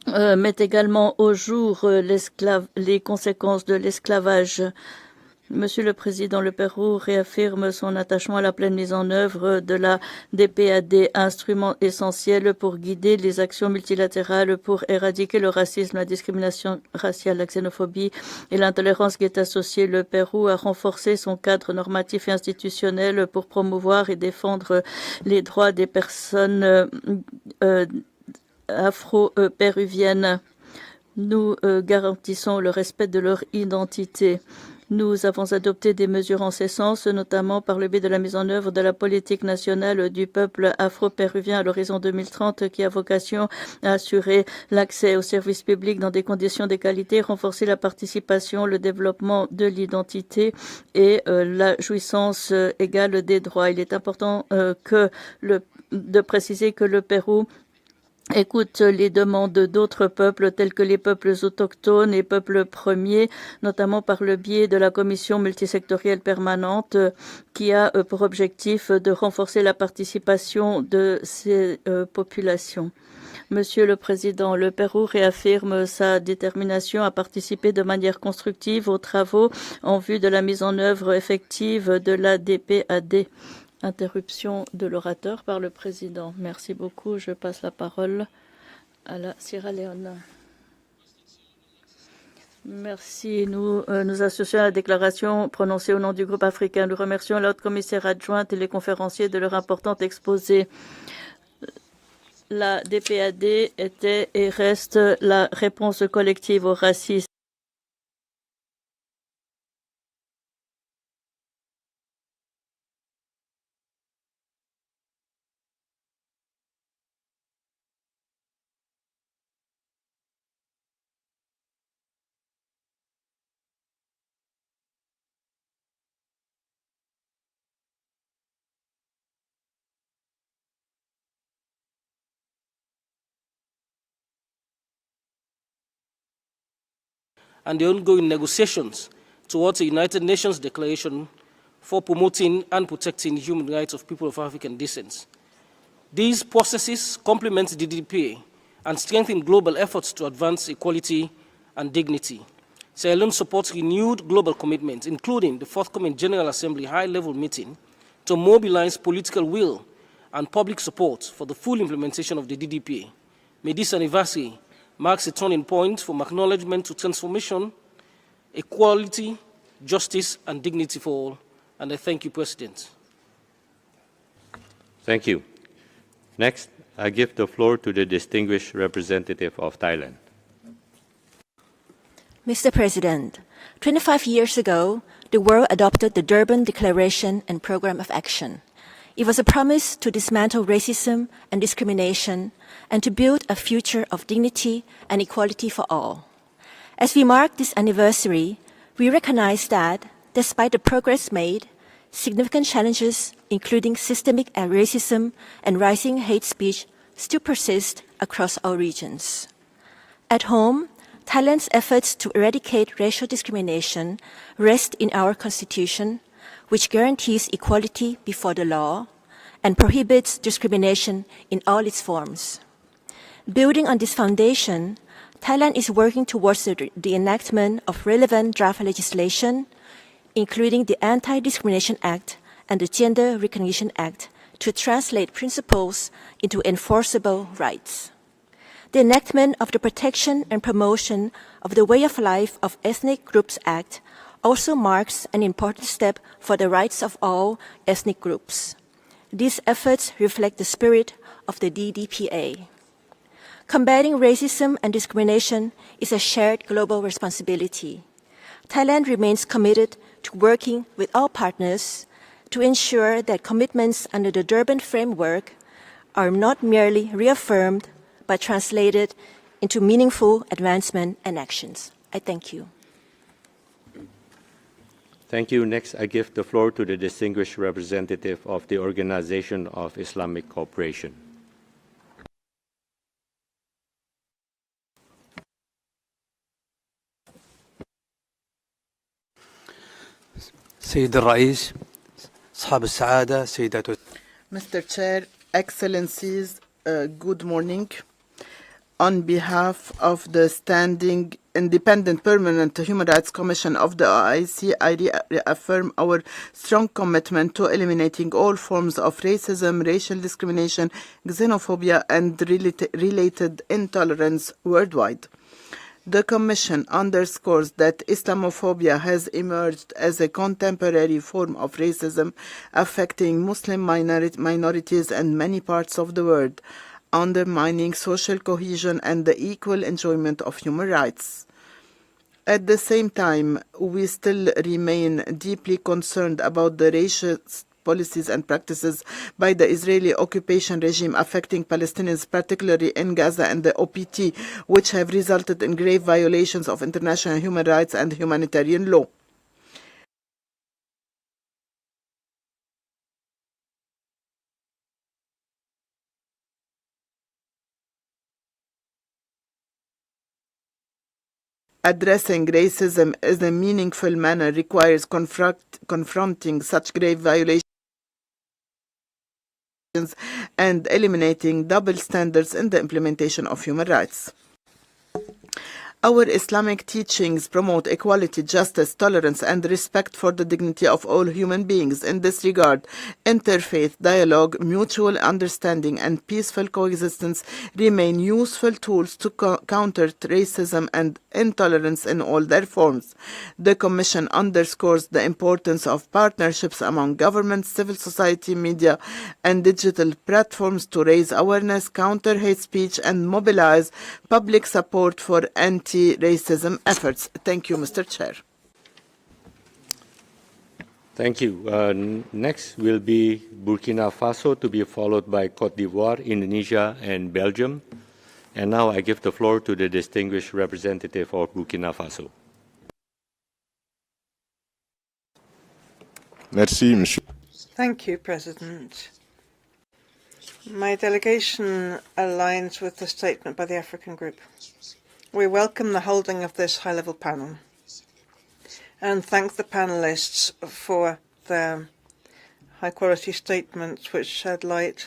met également au jour les conséquences de l'esclavage. Monsieur le Président, le Pérou réaffirme son attachement à la pleine mise en œuvre de la DPAD, instrument essentiel pour guider les actions multilatérales pour éradiquer le racisme, la discrimination raciale, la xénophobie et l'intolérance qui est associée. Le Pérou a renforcé son cadre normatif et institutionnel pour promouvoir et défendre les droits des personnes afro-péruviennes. Nous garantissons le respect de leur identité. Nous avons adopté des mesures en ce sens, notamment par le biais de la mise en œuvre de la politique nationale du peuple afro-péruvien à l'horizon 2030, qui a vocation à assurer l'accès aux services publics dans des conditions de qualité, renforcer la participation, le développement de l'identité et la jouissance égale des droits. Il est important de préciser que le Pérou écoute les demandes d'autres peuples tels que les peuples autochtones et peuples premiers, notamment par le biais de la commission multisectorielle permanente qui a pour objectif de renforcer la participation de ces populations. Monsieur le Président, le Pérou réaffirme sa détermination à participer de manière constructive aux travaux en vue de la mise en œuvre effective de la DPAD. Interruption de l'orateur par le président. Merci beaucoup. Je passe la parole à la Sierra Leone. Merci. Nous nous associons à la déclaration prononcée au nom du groupe africain. Nous remercions la haute commissaire adjointe et les conférenciers de leur important exposé. La DPAD était et reste la réponse collective au racisme. And the ongoing negotiations towards a United Nations declaration for promoting and protecting human rights of people of African descent. These processes complement the DDPA and strengthen global efforts to advance equality and dignity. Sierra Leone supports renewed global commitments, including the forthcoming General Assembly high-level meeting, to mobilize political will and public support for the full implementation of the DDPA. May this anniversary marks a turning point from acknowledgement to transformation, equality, justice, and dignity for all. And I thank you, President. Thank you. Next, I give the floor to the distinguished representative of Thailand. Mr. President, 25 years ago, the world adopted the Durban Declaration and Programme of Action. It was a promise to dismantle racism and discrimination and to build a future of dignity and equality for all. As we mark this anniversary, we recognize that, despite the progress made, significant challenges, including systemic racism and rising hate speech, still persist across our regions. At home, Thailand's efforts to eradicate racial discrimination rest in our constitution, which guarantees equality before the law and prohibits discrimination in all its forms. Building on this foundation, Thailand is working towards the enactment of relevant draft legislation, including the Anti-Discrimination Act and the Gender Recognition Act, to translate principles into enforceable rights. The enactment of the Protection and Promotion of the Way of Life of Ethnic Groups Act also marks an important step for the rights of all ethnic groups. These efforts reflect the spirit of the DDPA. Combating racism and discrimination is a shared global responsibility. Thailand remains committed to working with all partners to ensure that commitments under the Durban framework are not merely reaffirmed but translated into meaningful advancement and actions. I thank you. Thank you. Next, I give the floor to the distinguished representative of the Organization of Islamic Cooperation. سيد الرئيس أصحاب السعادة سيدات Mr. Chair, Excellencies, good morning. On behalf of the Standing Independent Permanent Human Rights Commission of the OIC, I reaffirm our strong commitment to eliminating all forms of racism, racial discrimination, xenophobia, and related intolerance worldwide. The Commission underscores that Islamophobia has emerged as a contemporary form of racism affecting Muslim minorities in many parts of the world, undermining social cohesion and the equal enjoyment of human rights. At the same time, we still remain deeply concerned about the racist policies and practices by the Israeli occupation regime affecting Palestinians, particularly in Gaza and the OPT, which have resulted in grave violations of international human rights and humanitarian law. Addressing racism in a meaningful manner requires confronting such grave violations and eliminating double standards in the implementation of human rights. Our Islamic teachings promote equality, justice, tolerance, and respect for the dignity of all human beings. In this regard, interfaith dialogue, mutual understanding, and peaceful coexistence remain useful tools to counter racism and intolerance in all their forms. The Commission underscores the importance of partnerships among governments, civil society, media, and digital platforms to raise awareness, counter hate speech, and mobilize public support for anti-racism efforts. Thank you, Mr. Chair. Thank you. Next will be Burkina Faso, to be followed by Côte d'Ivoire, Indonesia, and Belgium. And now I give the floor to the distinguished representative of Burkina Faso. Merci, Monsieur. Thank you, President. My delegation aligns with the statement by the African Group. We welcome the holding of this high-level panel and thank the panelists for their high-quality statements which shed light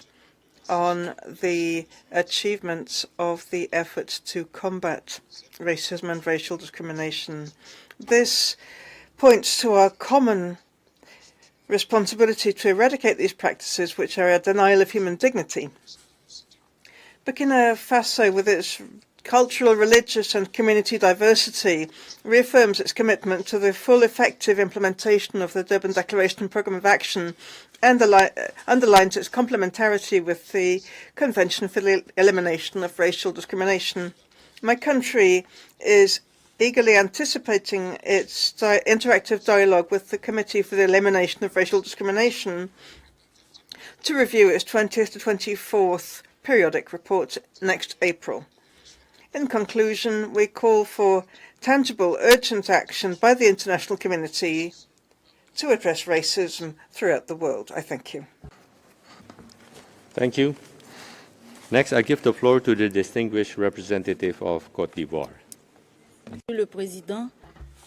on the achievements of the efforts to combat racism and racial discrimination. This points to our common responsibility to eradicate these practices which are a denial of human dignity. Burkina Faso, with its cultural, religious, and community diversity, reaffirms its commitment to the full effective implementation of the Durban Declaration and Programme of Action and underlines its complementarity with the Convention for the Elimination of Racial Discrimination. My country is eagerly anticipating its interactive dialogue with the Committee for the Elimination of Racial Discrimination to review its 20th to 24th periodic report next April. In conclusion, we call for tangible, urgent action by the international community to address racism throughout the world. I thank you. Thank you. Next, I give the floor to the distinguished representative of Côte d'Ivoire.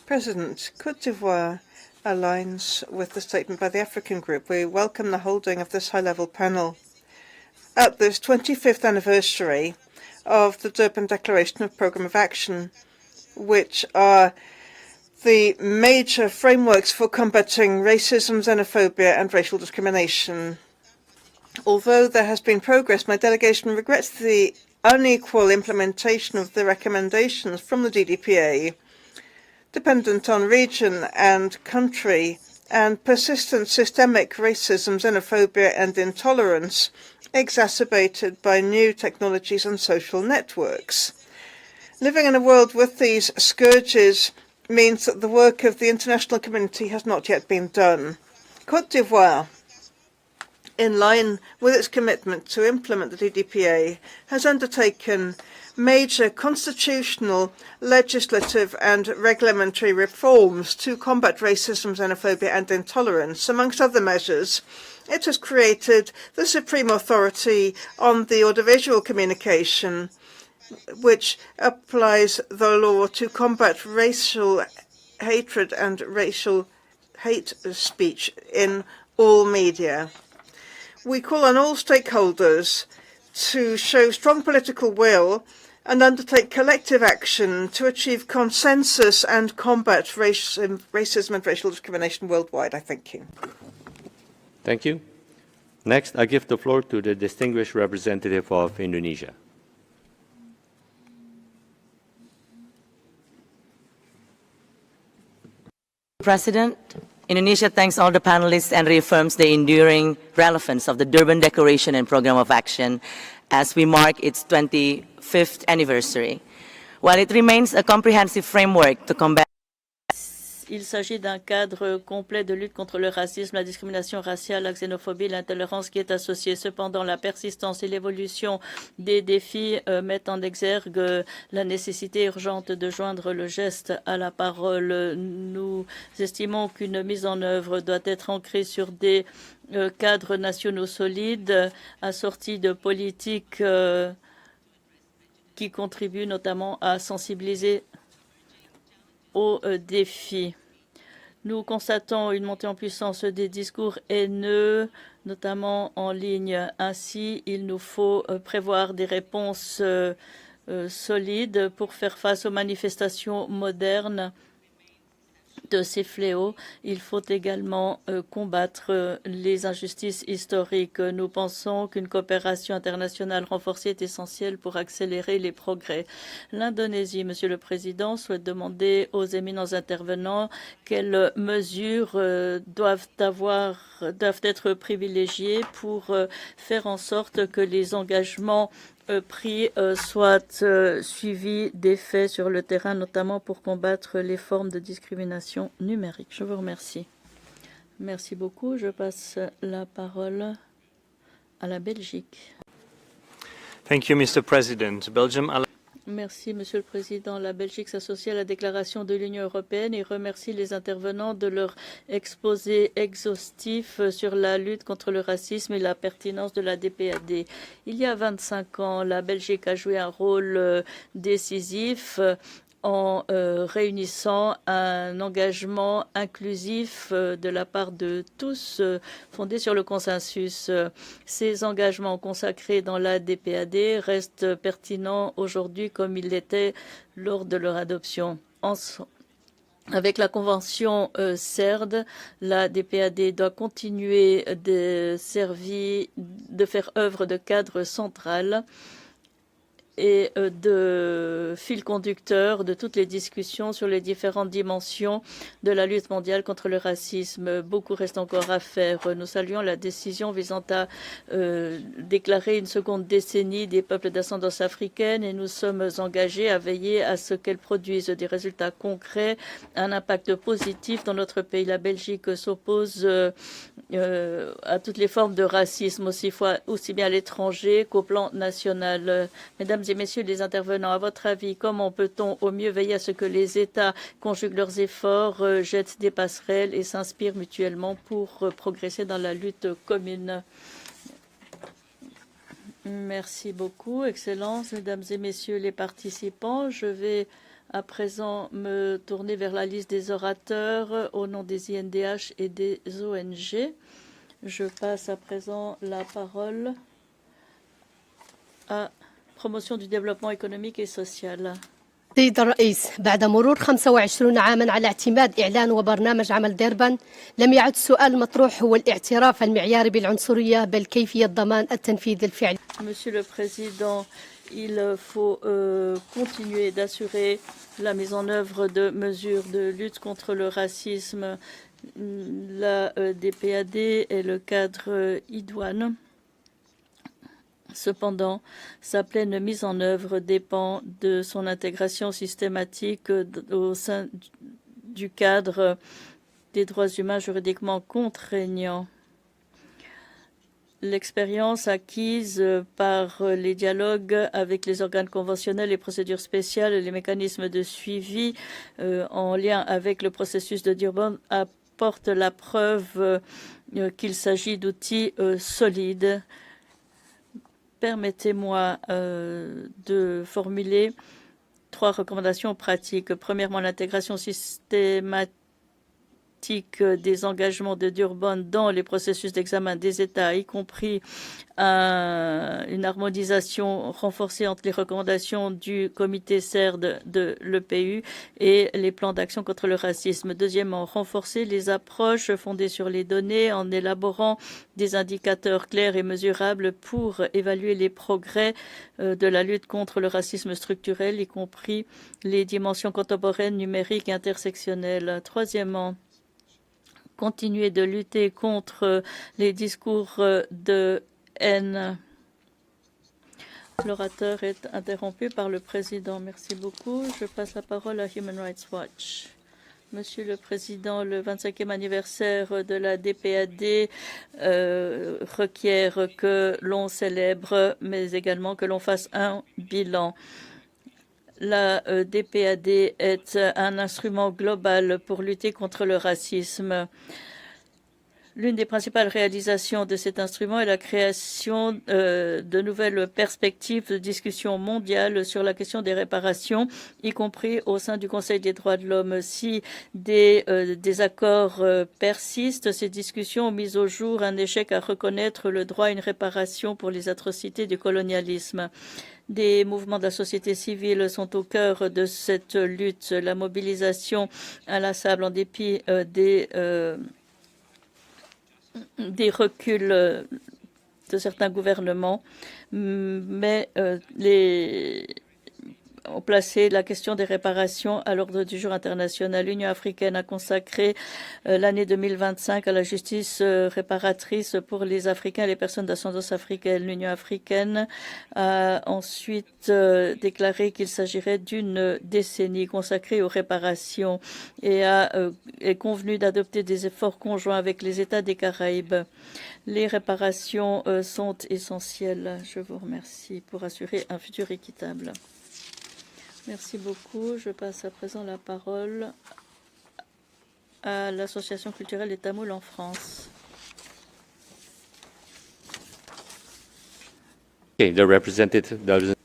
President, Côte d'Ivoire aligns with the statement by the African Group. We welcome the holding of this high-level panel at this 25th anniversary of the Durban Declaration of Programme of Action, which are the major frameworks for combating racism, xenophobia, and racial discrimination. Although there has been progress, my delegation regrets the unequal implementation of the recommendations from the DDPA, dependent on region and country, and persistent systemic racism, xenophobia, and intolerance exacerbated by new technologies and social networks. Living in a world with these scourges means that the work of the international community has not yet been done. Côte d'Ivoire in line with its commitment to implement the DDPA, has undertaken major constitutional, legislative and regulatory reforms to combat racism, xenophobia and intolerance. Amongst other measures, it has created the Supreme Authority on the Audiovisual Communication, which applies the law to combat racial hatred and racial hate speech in all media. We call on all stakeholders to show strong political will and undertake collective action to achieve consensus and combat racism and racial discrimination worldwide. I thank you. Thank you. Next, I give the floor to the distinguished representative of Indonesia. President, Indonesia thanks all the panelists and reaffirms the enduring relevance of the Durban Declaration and Program of Action as we mark its 25th anniversary. While it remains a comprehensive framework to combat Il s'agit d'un cadre complet de lutte contre le racisme, la discrimination raciale, la xénophobie, l'intolérance qui est associée. Cependant, la persistance et l'évolution des défis mettent en exergue la nécessité urgente de joindre le geste à la parole. Nous estimons qu'une mise en œuvre doit être ancrée sur des cadres nationaux solides, assortis de politiques qui contribuent notamment à sensibiliser aux défis. Nous constatons une montée en puissance des discours haineux, notamment en ligne. Ainsi, il nous faut prévoir des réponses solides pour faire face aux manifestations modernes de ces fléaux. Il faut également combattre les injustices historiques. Nous pensons qu'une coopération internationale renforcée est essentielle pour accélérer les progrès. L'Indonésie, Monsieur le Président, souhaite demander aux éminents intervenants quelles mesures doivent être privilégiées pour faire en sorte que les engagements pris soient suivis d'effets sur le terrain, notamment pour combattre les formes de discrimination numérique. Je vous remercie. Merci beaucoup. Je passe la parole à la Belgique. Thank you, Mr. President. Belgium. Merci, Monsieur le Président. La Belgique s'associe à la déclaration de l'Union européenne et remercie les intervenants de leur exposé exhaustif sur la lutte contre le racisme et la pertinence de la DPAD. Il y a 25 ans, la Belgique a joué un rôle décisif en réunissant un engagement inclusif de la part de tous, fondé sur le consensus. Ces engagements consacrés dans la DPAD restent pertinents aujourd'hui comme ils l'étaient lors de leur adoption. Avec la convention CERD, la DPAD doit continuer de faire œuvre de cadre central et de fil conducteur de toutes les discussions sur les différentes dimensions de la lutte mondiale contre le racisme. Beaucoup reste encore à faire. Nous saluons la décision visant à déclarer une seconde décennie des peuples d'ascendance africaine et nous sommes engagés à veiller à ce qu'elle produise des résultats concrets, un impact positif dans notre pays. La Belgique s'oppose à toutes les formes de racisme, aussi bien à l'étranger qu'au plan national. Mesdames et messieurs les intervenants, à votre avis, comment peut-on au mieux veiller à ce que les États conjuguent leurs efforts, jettent des passerelles et s'inspirent mutuellement pour progresser dans la lutte commune? Merci beaucoup, Excellences, Mesdames et Messieurs les participants. Je vais à présent me tourner vers la liste des orateurs au nom des INDH et des ONG. Je passe à présent la parole à promotion du développement économique et social. سيد الرئيس، بعد مرور 25 عاما على اعتماد إعلان وبرنامج عمل ديربان، لم يعد السؤال المطروح هو الاعتراف المعياري بالعنصرية بل كيفية ضمان التنفيذ الفعلي. Monsieur le Président, il faut continuer d'assurer la mise en œuvre de mesures de lutte contre le racisme. La DPAD est le cadre idoine. Cependant, sa pleine mise en œuvre dépend de son intégration systématique au sein du cadre des droits humains juridiquement contraignants. l'expérience acquise par les dialogues avec les organes conventionnels, les procédures spéciales et les mécanismes de suivi en lien avec le processus de Durban apporte la preuve qu'il s'agit d'outils solides. Permettez-moi de formuler 3 recommandations pratiques. Premièrement, l'intégration systématique des engagements de Durban dans les processus d'examen des États, y compris une harmonisation renforcée entre les recommandations du comité CERD de l'EPU et les plans d'action contre le racisme. Deuxièmement, renforcer les approches fondées sur les données en élaborant des indicateurs clairs et mesurables pour évaluer les progrès de la lutte contre le racisme structurel, y compris les dimensions contemporaines, numériques et intersectionnelles. Troisièmement, continuer de lutter contre les discours de haine. L'orateur est interrompu par le président. Merci beaucoup. Je passe la parole à Human Rights Watch. Monsieur le Président, le 25e anniversaire de la DPAD requiert que l'on célèbre, mais également que l'on fasse un bilan. La DPAD est un instrument global pour lutter contre le racisme. L'une des principales réalisations de cet instrument est la création de nouvelles perspectives de discussion mondiale sur la question des réparations, y compris au sein du Conseil des droits de l'homme. Si des accords persistent, ces discussions ont mis au jour un échec à reconnaître le droit à une réparation pour les atrocités du colonialisme. Des mouvements de la société civile sont au cœur de cette lutte. La mobilisation inlassable en dépit des reculs de certains gouvernements, mais ont placé la question des réparations à l'ordre du jour international. L'Union africaine a consacré l'année 2025 à la justice réparatrice pour les Africains et les personnes d'ascendance africaine. L'Union africaine a ensuite déclaré qu'il s'agirait d'une décennie consacrée aux réparations et est convenu d'adopter des efforts conjoints avec les États des Caraïbes. Les réparations sont essentielles. Je vous remercie pour assurer un futur équitable. Merci beaucoup. Je passe à présent la parole à l'Association culturelle des Tamouls en France. Okay, the representative doesn't.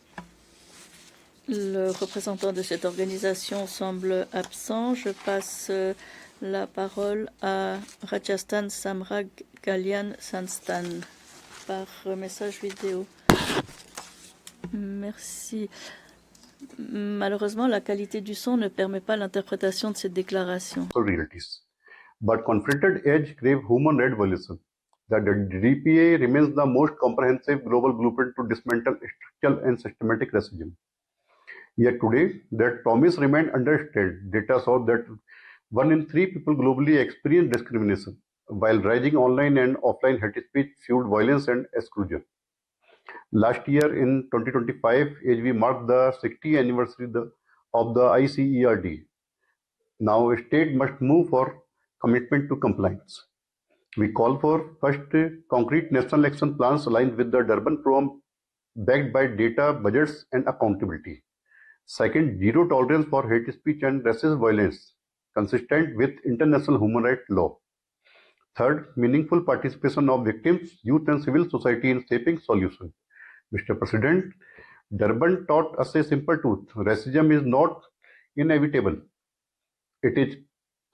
Le représentant de cette organisation semble absent. Je passe la parole à Rajasthan Samrag Kalyan Sanstan par message vidéo. Merci. Malheureusement, la qualité du son ne permet pas l'interprétation de cette déclaration. But confronted edge crave human-led evolution. The DPA remains the most comprehensive global blueprint to dismantle structural and systematic racism. Yet today, that promise remains understated. Data show that 1 in 3 people globally experience discrimination, while rising online and offline hate speech fueled violence and exclusion. Last year in 2025, as we marked the 60th anniversary of the ICERD, now a state must move for commitment to compliance. We call for first concrete national action plans aligned with the Durban Program backed by data, budgets and accountability. Second, zero tolerance for hate speech and racist violence consistent with international human rights law. Third, meaningful participation of victims, youth and civil society in shaping solutions. Mr. President, Durban taught us a simple truth. Racism is not inevitable. It is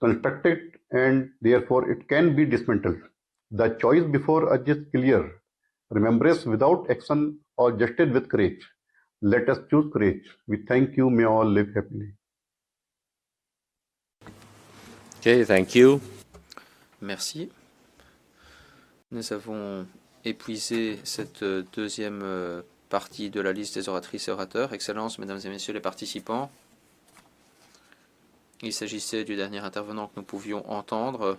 constructed and therefore it can be dismantled. The choice before us is clear. Remembrance without action or justice with courage. Let us choose courage. We thank you. May all live happily. Okay, thank you. Merci. Nous avons épuisé cette deuxième partie de la liste des oratrices et orateurs. Excellences, Mesdames et Messieurs les participants, il s'agissait du dernier intervenant que nous pouvions entendre.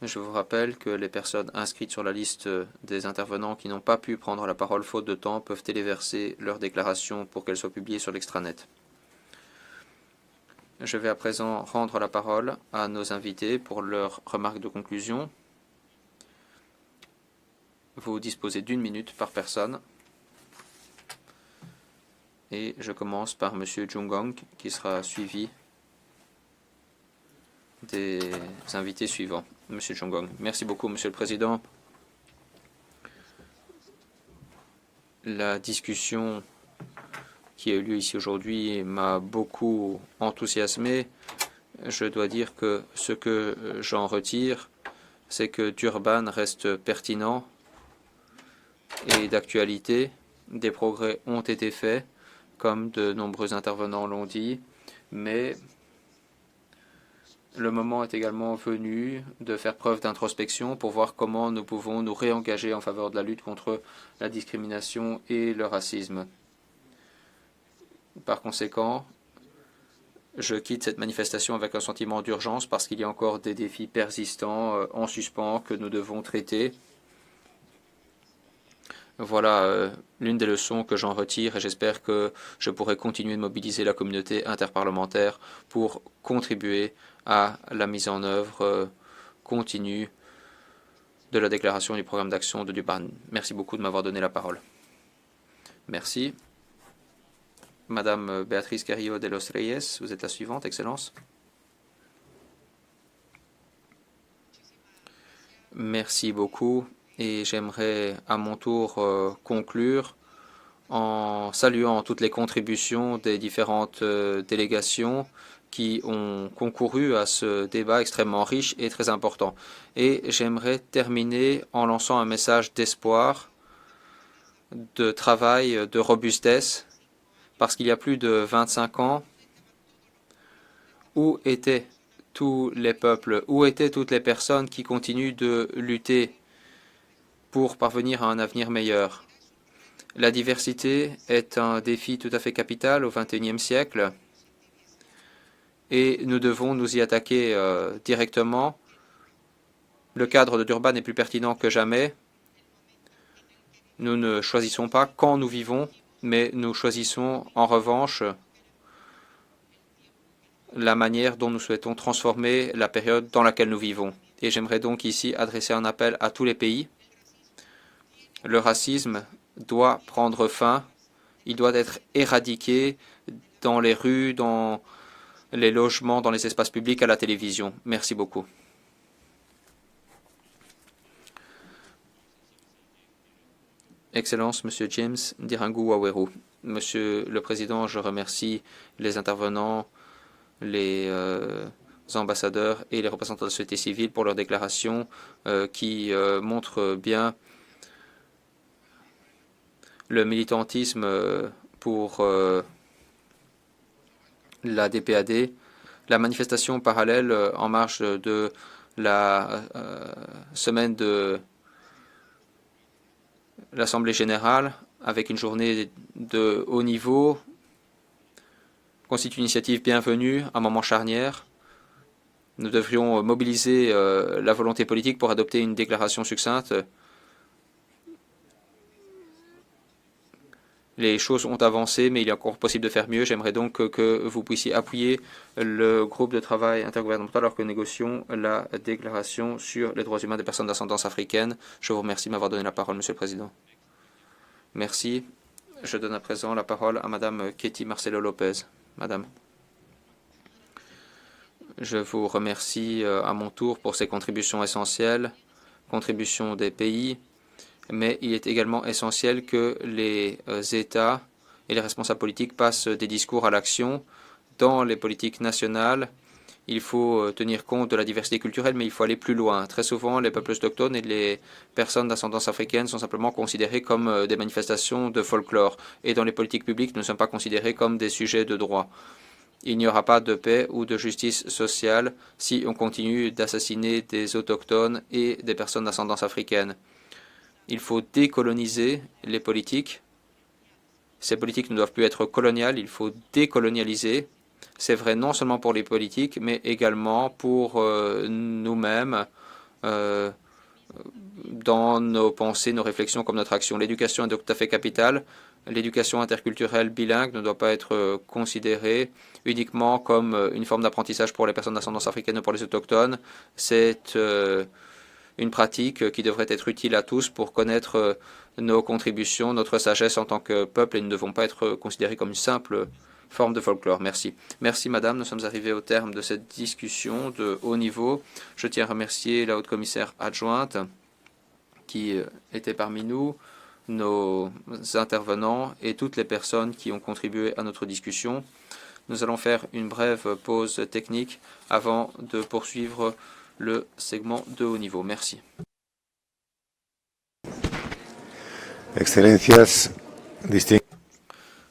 Je vous rappelle que les personnes inscrites sur la liste des intervenants qui n'ont pas pu prendre la parole faute de temps peuvent téléverser leur déclaration pour qu'elle soit publiée sur l'extranet. Je vais à présent rendre la parole à nos invités pour leurs remarques de conclusion. Vous disposez d'1 minute par personne. Et je commence par M. Jungong, qui sera suivi des invités suivants. M. Jungong. Merci beaucoup, Monsieur le Président. La discussion qui a eu lieu ici aujourd'hui m'a beaucoup enthousiasmé. Je dois dire que ce que j'en retire, c'est que Durban reste pertinent et d'actualité. Des progrès ont été faits, comme de nombreux intervenants l'ont dit, mais le moment est également venu de faire preuve d'introspection pour voir comment nous pouvons nous réengager en faveur de la lutte contre la discrimination et le racisme. Par conséquent, je quitte cette manifestation avec un sentiment d'urgence parce qu'il y a encore des défis persistants en suspens que nous devons traiter. Voilà l'une des leçons que j'en retire et j'espère que je pourrai continuer de mobiliser la communauté interparlementaire pour contribuer à la mise en œuvre continue de la déclaration du programme d'action de Durban. Merci beaucoup de m'avoir donné la parole. Merci. Madame Beatriz Carrillo de los Reyes, vous êtes la suivante, Excellence. Merci beaucoup. Et j'aimerais à mon tour conclure en saluant toutes les contributions des différentes délégations qui ont concouru à ce débat extrêmement riche et très important. Et j'aimerais terminer en lançant un message d'espoir, de travail, de robustesse, parce qu'il y a plus de 25 ans, où étaient tous les peuples, où étaient toutes les personnes qui continuent de lutter pour parvenir à un avenir meilleur. La diversité est un défi tout à fait capital au XXIe siècle et nous devons nous y attaquer directement. Le cadre de Durban est plus pertinent que jamais. Nous ne choisissons pas quand nous vivons, mais nous choisissons en revanche la manière dont nous souhaitons transformer la période dans laquelle nous vivons. Et j'aimerais donc ici adresser un appel à tous les pays. Le racisme doit prendre fin, il doit être éradiqué dans les rues, dans les logements, dans les espaces publics, à la télévision. Merci beaucoup. Excellence, Monsieur James Dirangu Waweru. Monsieur le Président, je remercie les intervenants, les ambassadeurs et les représentants de la société civile pour leurs déclarations qui montrent bien le militantisme pour la DPAD, la manifestation parallèle en marge de la semaine de l'Assemblée générale avec une journée de haut niveau constitue une initiative bienvenue, un moment charnière. Nous devrions mobiliser la volonté politique pour adopter une déclaration succincte. Les choses ont avancé, mais il est encore possible de faire mieux. J'aimerais donc que vous puissiez appuyer le groupe de travail intergouvernemental alors que nous négocions la déclaration sur les droits humains des personnes d'ascendance africaine. Je vous remercie de m'avoir donné la parole, Monsieur le Président. Merci. Je donne à présent la parole à Madame Ketty Marcelo Lopez. Madame. Je vous remercie à mon tour pour ces contributions essentielles, contributions des pays, mais il est également essentiel que les États et les responsables politiques passent des discours à l'action. Dans les politiques nationales, il faut tenir compte de la diversité culturelle, mais il faut aller plus loin. Très souvent, les peuples autochtones et les personnes d'ascendance africaine sont simplement considérés comme des manifestations de folklore. Et dans les politiques publiques, nous ne sommes pas considérés comme des sujets de droit. Il n'y aura pas de paix ou de justice sociale si on continue d'assassiner des autochtones et des personnes d'ascendance africaine. Il faut décoloniser les politiques. Ces politiques ne doivent plus être coloniales, il faut décolonialiser. C'est vrai non seulement pour les politiques, mais également pour nous-mêmes, dans nos pensées, nos réflexions, comme notre action. L'éducation est tout à fait capitale. L'éducation interculturelle bilingue ne doit pas être considérée uniquement comme une forme d'apprentissage pour les personnes d'ascendance africaine ou pour les autochtones. C'est une pratique qui devrait être utile à tous pour connaître nos contributions, notre sagesse en tant que peuple, et nous ne devons pas être considérés comme une simple forme de folklore. Merci. Merci, Madame. Nous sommes arrivés au terme de cette discussion de haut niveau. Je tiens à remercier la haute-commissaire adjointe qui était parmi nous, nos intervenants et toutes les personnes qui ont contribué à notre discussion. Nous allons faire une brève pause technique avant de poursuivre le segment de haut niveau. Merci.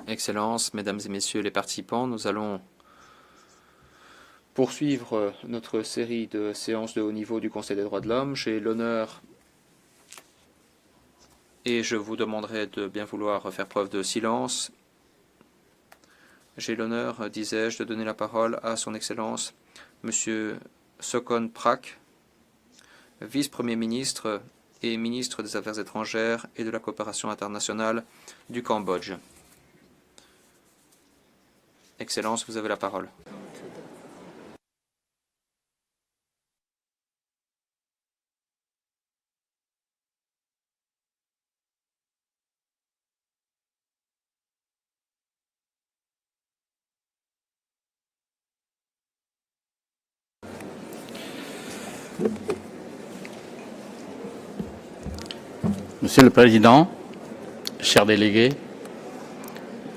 Excellences, Mesdames et Messieurs les participants, nous allons poursuivre notre série de séances de haut niveau du Conseil des droits de l'homme. J'ai l'honneur, et je vous demanderai de bien vouloir faire preuve de silence, j'ai l'honneur, disais-je, de donner la parole à son Excellence, Monsieur Sokon Prak, vice-premier ministre et ministre des Affaires étrangères et de la coopération internationale du Cambodge. Excellence, vous avez la parole. Monsieur le Président, chers délégués,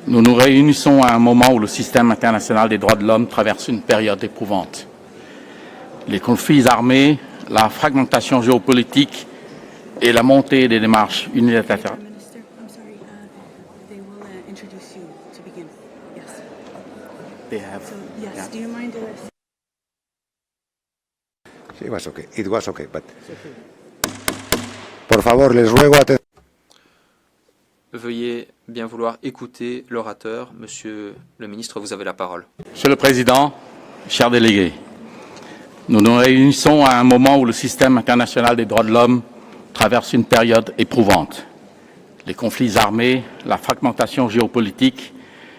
nous nous réunissons à un moment où le système international des droits de l'homme traverse une période éprouvante. Les conflits armés, la fragmentation géopolitique et la montée des démarches unilatérales. It was okay, but por favor, les ruego Veuillez bien vouloir écouter l'orateur. Monsieur le ministre, vous avez la parole. Monsieur le Président, chers délégués, nous nous réunissons à un moment où le système international des droits de l'homme traverse une période éprouvante. Les conflits armés, la fragmentation géopolitique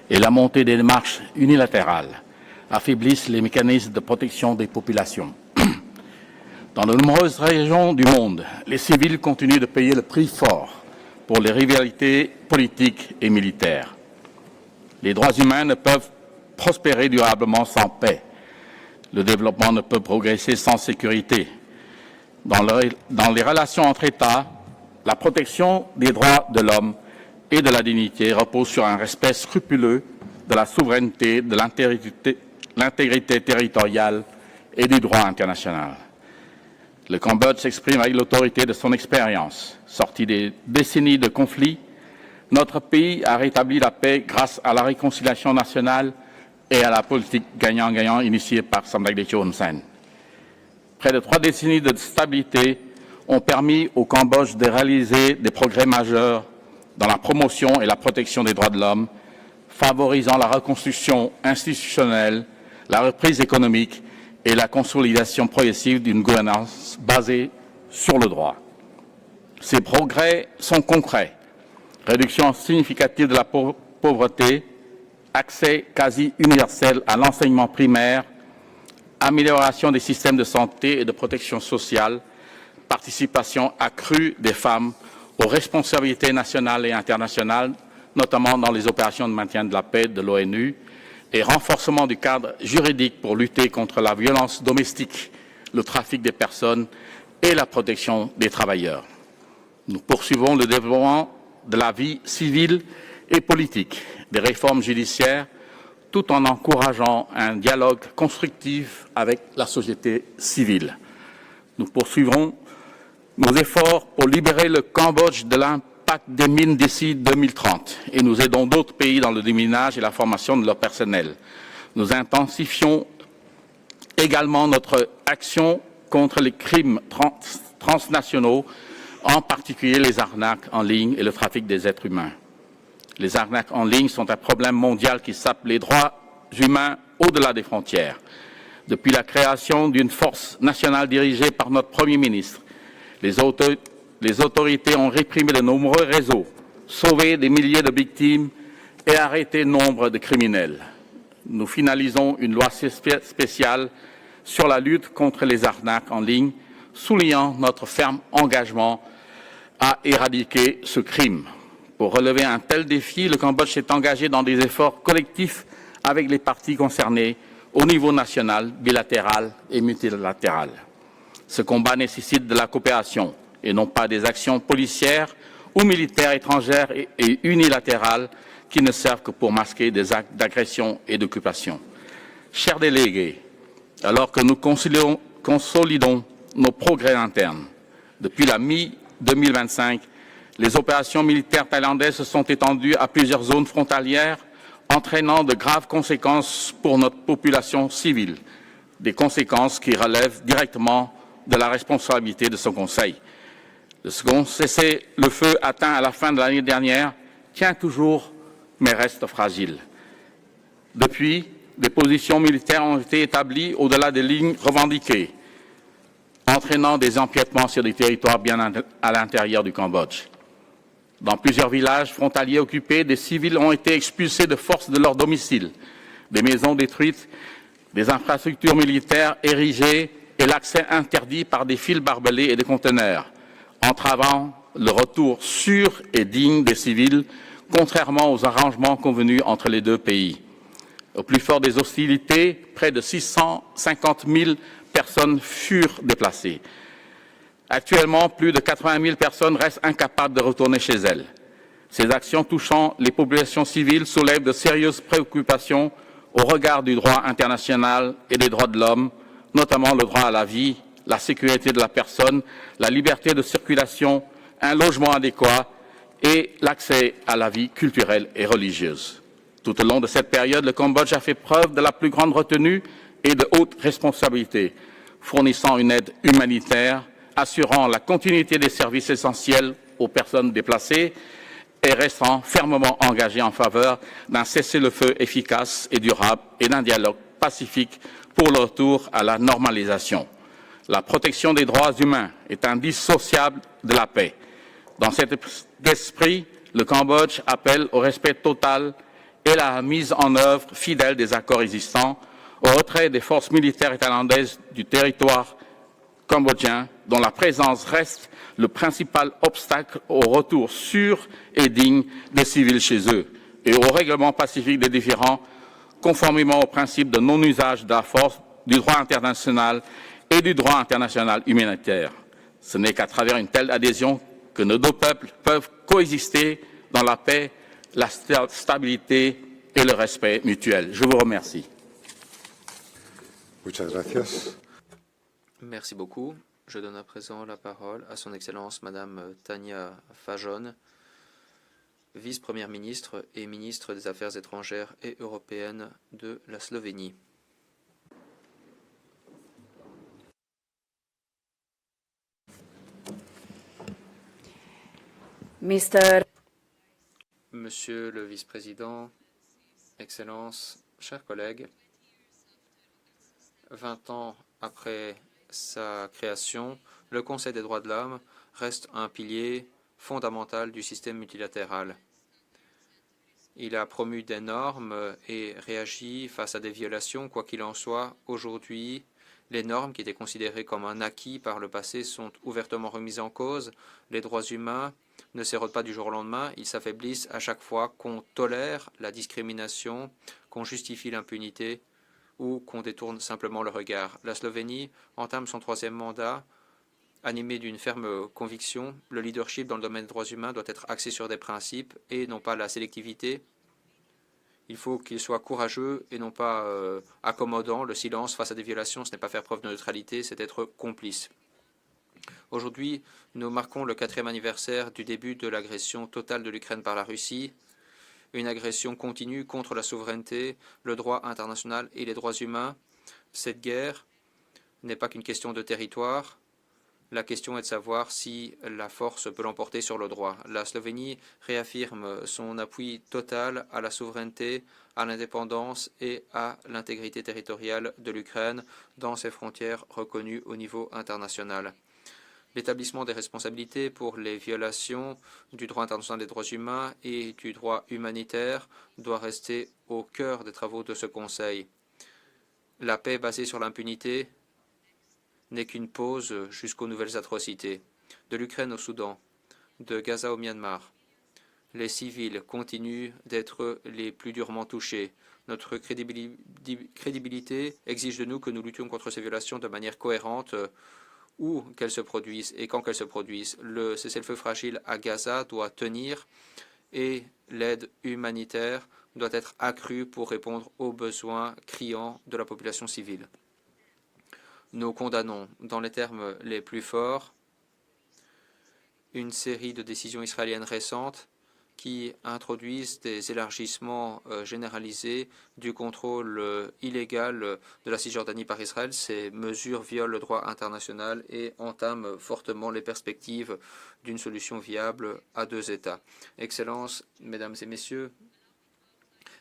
et la montée des démarches unilatérales affaiblissent les mécanismes de protection des populations. Dans de nombreuses régions du monde, les civils continuent de payer le prix fort pour les rivalités politiques et militaires. Les droits humains ne peuvent prospérer durablement sans paix. Le développement ne peut progresser sans sécurité. Dans les relations entre États, la protection des droits de l'homme et de la dignité repose sur un respect scrupuleux de la souveraineté, de l'intégrité territoriale et du droit international. Le Cambodge s'exprime avec l'autorité de son expérience. Sorti des décennies de conflits, notre pays a rétabli la paix grâce à la réconciliation nationale et à la politique gagnant-gagnant initiée par Samdech Techo Hun Sen. Près de 3 décennies de stabilité ont permis au Cambodge de réaliser des progrès majeurs dans la promotion et la protection des droits de l'homme, favorisant la reconstruction institutionnelle, la reprise économique et la consolidation progressive d'une gouvernance basée sur le droit. Ces progrès sont concrets. Réduction significative de la pauvreté, accès quasi universel à l'enseignement primaire, amélioration des systèmes de santé et de protection sociale, participation accrue des femmes aux responsabilités nationales et internationales, notamment dans les opérations de maintien de la paix de l'ONU, et renforcement du cadre juridique pour lutter contre la violence domestique, le trafic des personnes et la protection des travailleurs. Nous poursuivons le développement de la vie civile et politique, des réformes judiciaires, tout en encourageant un dialogue constructif avec la société civile. Nous poursuivrons nos efforts pour libérer le Cambodge de l'impact des mines d'ici 2030 et nous aidons d'autres pays dans le déminage et la formation de leur personnel. Nous intensifions également notre action contre les crimes transnationaux, en particulier les arnaques en ligne et le trafic des êtres humains. Les arnaques en ligne sont un problème mondial qui sape les droits humains au-delà des frontières. Depuis la création d'une force nationale dirigée par notre Premier ministre, les autorités ont réprimé de nombreux réseaux, sauvé des milliers de victimes et arrêté nombre de criminels. Nous finalisons une loi spéciale sur la lutte contre les arnaques en ligne soulignant notre ferme engagement à éradiquer ce crime. Pour relever un tel défi, le Cambodge s'est engagé dans des efforts collectifs avec les parties concernées au niveau national, bilatéral et multilatéral. Ce combat nécessite de la coopération et non pas des actions policières ou militaires étrangères et unilatérales qui ne servent que pour masquer des actes d'agression et d'occupation. Chers délégués, alors que nous consolidons nos progrès internes, depuis la mi-2025, les opérations militaires thaïlandaises se sont étendues à plusieurs zones frontalières, entraînant de graves conséquences pour notre population civile, des conséquences qui relèvent directement de la responsabilité de ce Conseil. Le second cessez-le-feu atteint à la fin de l'année dernière tient toujours, mais reste fragile. Depuis, des positions militaires ont été établies au-delà des lignes revendiquées, entraînant des empiètements sur des territoires bien à l'intérieur du Cambodge. Dans plusieurs villages frontaliers occupés, des civils ont été expulsés de force de leur domicile, des maisons détruites, des infrastructures militaires érigées et l'accès interdit par des fils barbelés et des conteneurs, entravant le retour sûr et digne des civils, contrairement aux arrangements convenus entre les deux pays. Au plus fort des hostilités, près de 650 000 personnes furent déplacées. Actuellement, plus de 80 000 personnes restent incapables de retourner chez elles. Ces actions touchant les populations civiles soulèvent de sérieuses préoccupations au regard du droit international et des droits de l'homme, notamment le droit à la vie, la sécurité de la personne, la liberté de circulation, un logement adéquat et l'accès à la vie culturelle et religieuse. Tout au long de cette période, le Cambodge a fait preuve de la plus grande retenue et de haute responsabilité, fournissant une aide humanitaire, assurant la continuité des services essentiels aux personnes déplacées et restant fermement engagé en faveur d'un cessez-le-feu efficace et durable et d'un dialogue pacifique pour le retour à la normalisation. La protection des droits humains est indissociable de la paix. Dans cet esprit, le Cambodge appelle au respect total et la mise en œuvre fidèle des accords existants, au retrait des forces militaires thaïlandaises du territoire cambodgien, dont la présence reste le principal obstacle au retour sûr et digne des civils chez eux, et au règlement pacifique des différends, conformément au principe de non-usage de la force, du droit international et du droit international humanitaire. Ce n'est qu'à travers une telle adhésion que nos deux peuples peuvent coexister dans la paix, la stabilité et le respect mutuel. Je vous remercie. Muchas gracias. Merci beaucoup. Je donne à présent la parole à son Excellence Madame Tanja Fajon, vice-première ministre et ministre des Affaires étrangères et européennes de la Slovénie. Monsieur le vice-président, Excellences, chers collègues, 20 ans après sa création, le Conseil des droits de l'homme reste un pilier fondamental du système multilatéral. Il a promu des normes et réagi face à des violations. Quoi qu'il en soit, aujourd'hui, les normes qui étaient considérées comme un acquis par le passé sont ouvertement remises en cause. Les droits humains ne s'érodent pas du jour au lendemain, ils s'affaiblissent à chaque fois qu'on tolère la discrimination, qu'on justifie l'impunité ou qu'on détourne simplement le regard. La Slovénie entame son 3e mandat animé d'une ferme conviction. Le leadership dans le domaine des droits humains doit être axé sur des principes et non pas la sélectivité. Il faut qu'il soit courageux et non pas accommodant. Le silence face à des violations, ce n'est pas faire preuve de neutralité, c'est être complice. Aujourd'hui, nous marquons le 4e anniversaire du début de l'agression totale de l'Ukraine par la Russie. Une agression continue contre la souveraineté, le droit international et les droits humains. Cette guerre n'est pas qu'une question de territoire. La question est de savoir si la force peut l'emporter sur le droit. La Slovénie réaffirme son appui total à la souveraineté, à l'indépendance et à l'intégrité territoriale de l'Ukraine dans ses frontières reconnues au niveau international. L'établissement des responsabilités pour les violations du droit international des droits humains et du droit humanitaire doit rester au cœur des travaux de ce Conseil. La paix basée sur l'impunité n'est qu'une pause jusqu'aux nouvelles atrocités. De l'Ukraine au Soudan, de Gaza au Myanmar, les civils continuent d'être les plus durement touchés. Notre crédibilité exige de nous que nous luttions contre ces violations de manière cohérente où qu'elles se produisent et quand qu'elles se produisent. Le cessez-le-feu fragile à Gaza doit tenir et l'aide humanitaire doit être accrue pour répondre aux besoins criants de la population civile. Nous condamnons, dans les termes les plus forts, une série de décisions israéliennes récentes qui introduisent des élargissements généralisés du contrôle illégal de la Cisjordanie par Israël. Ces mesures violent le droit international et entament fortement les perspectives d'une solution viable à deux États. Excellences, Mesdames et Messieurs,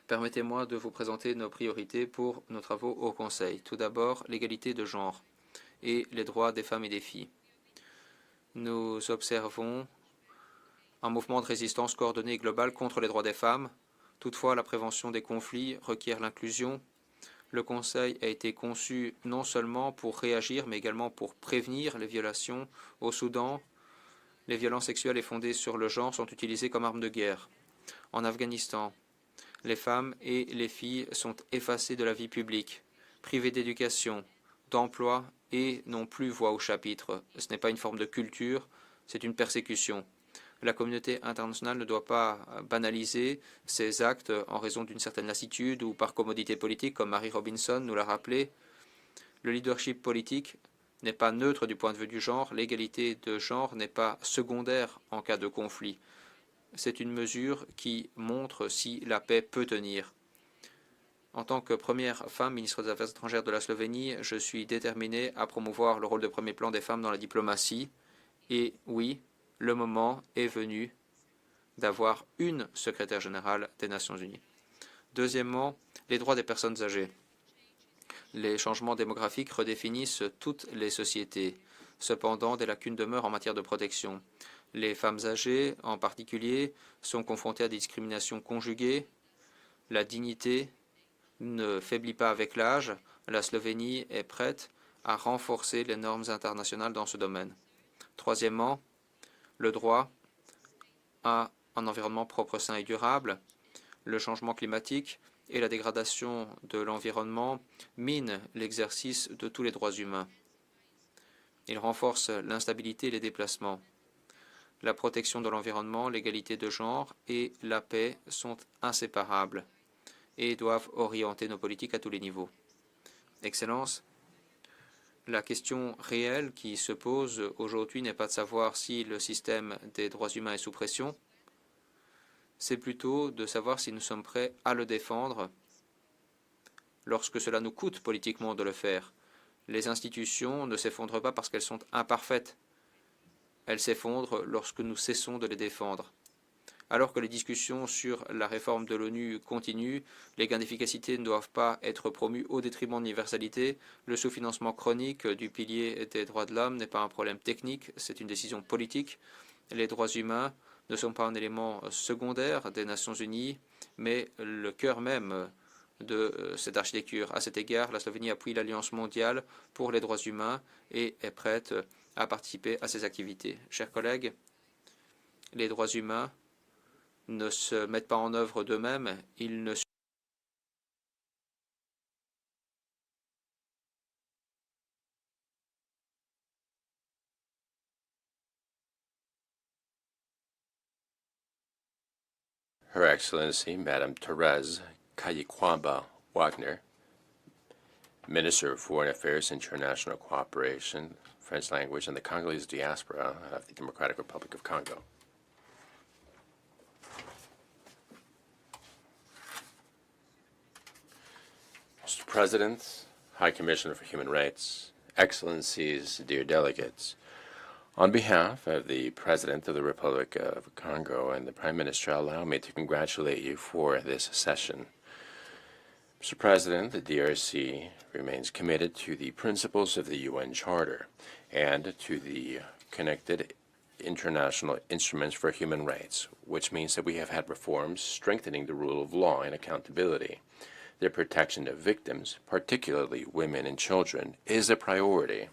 permettez-moi de vous présenter nos priorités pour nos travaux au Conseil. Tout d'abord, l'égalité de genre et les droits des femmes et des filles. Nous observons un mouvement de résistance coordonné et global contre les droits des femmes. Toutefois, la prévention des conflits requiert l'inclusion. Le Conseil a été conçu non seulement pour réagir, mais également pour prévenir les violations. Au Soudan, les violences sexuelles et fondées sur le genre sont utilisées comme armes de guerre. En Afghanistan, les femmes et les filles sont effacées de la vie publique, privées d'éducation, d'emploi et n'ont plus voix au chapitre. Ce n'est pas une forme de culture, c'est une persécution. La communauté internationale ne doit pas banaliser ces actes en raison d'une certaine lassitude ou par commodité politique, comme Mary Robinson nous l'a rappelé. Le leadership politique n'est pas neutre du point de vue du genre. L'égalité de genre n'est pas secondaire en cas de conflit. C'est une mesure qui montre si la paix peut tenir. En tant que première femme ministre des Affaires étrangères de la Slovénie, je suis déterminé à promouvoir le rôle de premier plan des femmes dans la diplomatie. Et oui, le moment est venu d'avoir une secrétaire générale des Nations Unies. Deuxièmement, les droits des personnes âgées. Les changements démographiques redéfinissent toutes les sociétés. Cependant, des lacunes demeurent en matière de protection. Les femmes âgées, en particulier, sont confrontées à des discriminations conjuguées. La dignité ne faiblit pas avec l'âge. La Slovénie est prête à renforcer les normes internationales dans ce domaine. Troisièmement, le droit à un environnement propre, sain et durable. Le changement climatique et la dégradation de l'environnement minent l'exercice de tous les droits humains. Ils renforcent l'instabilité et les déplacements. La protection de l'environnement, l'égalité de genre et la paix sont inséparables et doivent orienter nos politiques à tous les niveaux. Excellences, la question réelle qui se pose aujourd'hui n'est pas de savoir si le système des droits humains est sous pression, c'est plutôt de savoir si nous sommes prêts à le défendre lorsque cela nous coûte politiquement de le faire. Les institutions ne s'effondrent pas parce qu'elles sont imparfaites. Elles s'effondrent lorsque nous cessons de les défendre. Alors que les discussions sur la réforme de l'ONU continuent, les gains d'efficacité ne doivent pas être promus au détriment de l'universalité. Le sous-financement chronique du pilier des droits de l'homme n'est pas un problème technique, c'est une décision politique. Les droits humains ne sont pas un élément secondaire des Nations Unies, mais le cœur même de cette architecture. À cet égard, la Slovénie appuie l'Alliance mondiale pour les droits humains et est prête à participer à ces activités. Chers collègues, les droits humains ne se mettent pas en œuvre d'eux-mêmes, ils ne Her Excellency, Madame Therese Kayikwamba Wagner, Minister of Foreign Affairs, International Cooperation, French language, and the Congolese diaspora of the Democratic Republic of Congo. Mr. President, High Commissioner for Human Rights, Excellencies, dear delegates, on behalf of the President of the Republic of Congo and the Prime Minister, allow me to congratulate you for this session. Mr. President, the DRC remains committed to the principles of the UN Charter and to the connected international instruments for human rights, which means that we have had reforms strengthening the rule of law and accountability. The protection of victims, particularly women and children, is a priority.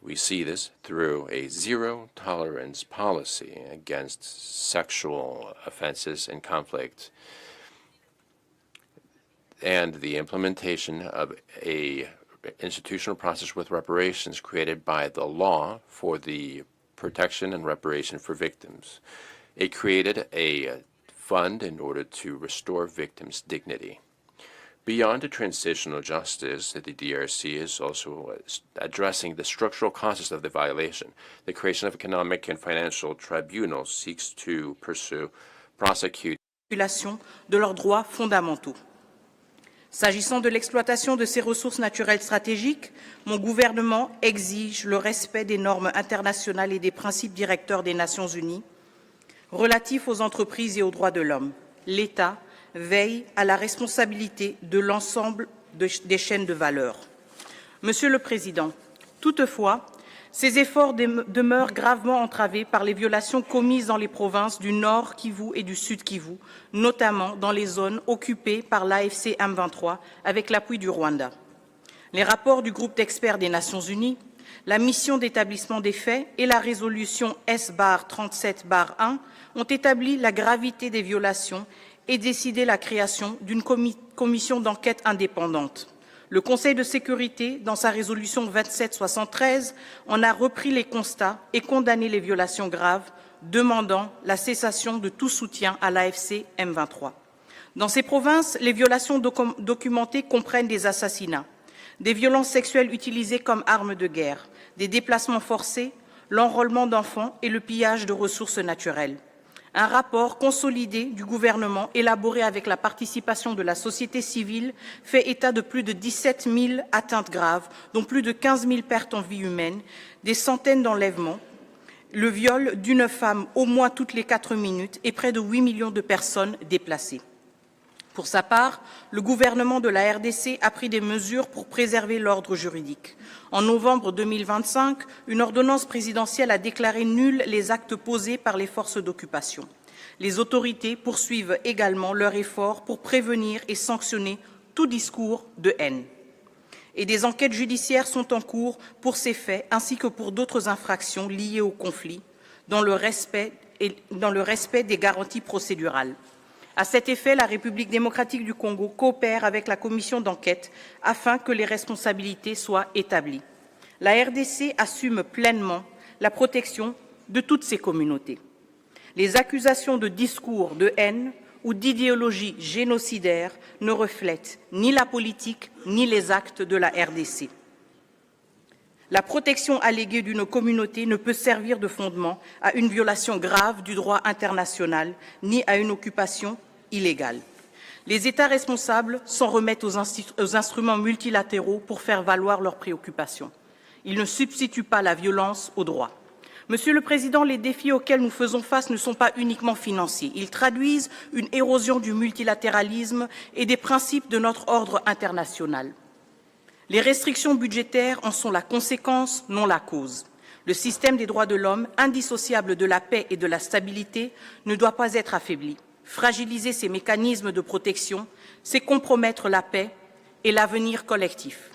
We see this through a zero-tolerance policy against sexual offenses and conflict, and the implementation of a institutional process with reparations created by the law for the protection and reparation for victims. It created a fund in order to restore victims' dignity. Beyond the transitional justice, the DRC is also addressing the structural causes of the violation. The creation of economic and financial tribunals seeks to prosecute de leurs droits fondamentaux. S'agissant de l'exploitation de ces ressources naturelles stratégiques, mon gouvernement exige le respect des normes internationales et des principes directeurs des Nations Unies relatifs aux entreprises et aux droits de l'homme. L'État veille à la responsabilité de l'ensemble des chaînes de valeur. Monsieur le Président, toutefois, ces efforts demeurent gravement entravés par les violations commises dans les provinces du Nord Kivu et du Sud Kivu, notamment dans les zones occupées par l'AFC M23 avec l'appui du Rwanda. Les rapports du groupe d'experts des Nations Unies, la mission d'établissement des faits et la résolution S-37-1 ont établi la gravité des violations et décidé la création d'une commission d'enquête indépendante. Le Conseil de sécurité, dans sa résolution 2773, en a repris les constats et condamné les violations graves, demandant la cessation de tout soutien à l'AFC M23. Dans ces provinces, les violations documentées comprennent des assassinats, des violences sexuelles utilisées comme armes de guerre, des déplacements forcés, l'enrôlement d'enfants et le pillage de ressources naturelles. Un rapport consolidé du gouvernement, élaboré avec la participation de la société civile, fait état de plus de 17 000 atteintes graves, dont plus de 15 000 pertes en vie humaine, des centaines d'enlèvements, le viol d'une femme au moins toutes les 4 minutes et près de 8 millions de personnes déplacées. Pour sa part, le gouvernement de la RDC a pris des mesures pour préserver l'ordre juridique. En novembre 2025, une ordonnance présidentielle a déclaré nuls les actes posés par les forces d'occupation. Les autorités poursuivent également leur effort pour prévenir et sanctionner tout discours de haine. Et des enquêtes judiciaires sont en cours pour ces faits ainsi que pour d'autres infractions liées au conflit, dans le respect des garanties procédurales. À cet effet, la République démocratique du Congo coopère avec la commission d'enquête afin que les responsabilités soient établies. La RDC assume pleinement la protection de toutes ces communautés. Les accusations de discours de haine ou d'idéologie génocidaire ne reflètent ni la politique ni les actes de la RDC. La protection alléguée d'une communauté ne peut servir de fondement à une violation grave du droit international ni à une occupation illégale. Les États responsables s'en remettent aux instruments multilatéraux pour faire valoir leurs préoccupations. Ils ne substituent pas la violence au droit. Monsieur le Président, les défis auxquels nous faisons face ne sont pas uniquement financiers. Ils traduisent une érosion du multilatéralisme et des principes de notre ordre international. Les restrictions budgétaires en sont la conséquence, non la cause. Le système des droits de l'homme, indissociable de la paix et de la stabilité, ne doit pas être affaibli. Fragiliser ces mécanismes de protection, c'est compromettre la paix et l'avenir collectif.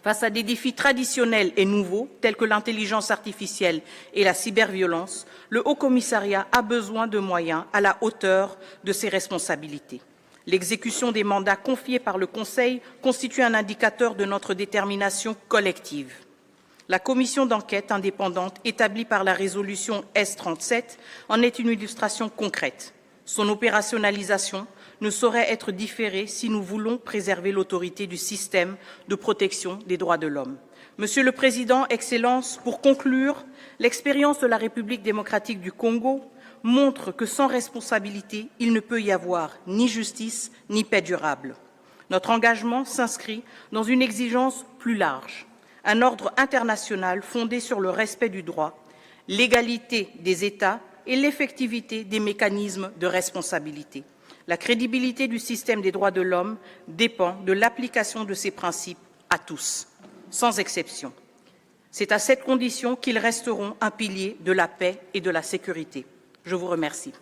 Face à des défis traditionnels et nouveaux, tels que l'intelligence artificielle et la cyberviolence, le Haut-Commissariat a besoin de moyens à la hauteur de ses responsabilités. L'exécution des mandats confiés par le Conseil constitue un indicateur de notre détermination collective. La commission d'enquête indépendante établie par la résolution S-37 en est une illustration concrète. Son opérationnalisation ne saurait être différée si nous voulons préserver l'autorité du système de protection des droits de l'homme. Monsieur le Président, Excellences, pour conclure, l'expérience de la République démocratique du Congo montre que sans responsabilité, il ne peut y avoir ni justice ni paix durable. Notre engagement s'inscrit dans une exigence plus large, un ordre international fondé sur le respect du droit, l'égalité des États et l'effectivité des mécanismes de responsabilité. La crédibilité du système des droits de l'homme dépend de l'application de ces principes à tous, sans exception. C'est à cette condition qu'ils resteront un pilier de la paix et de la sécurité. Je vous remercie.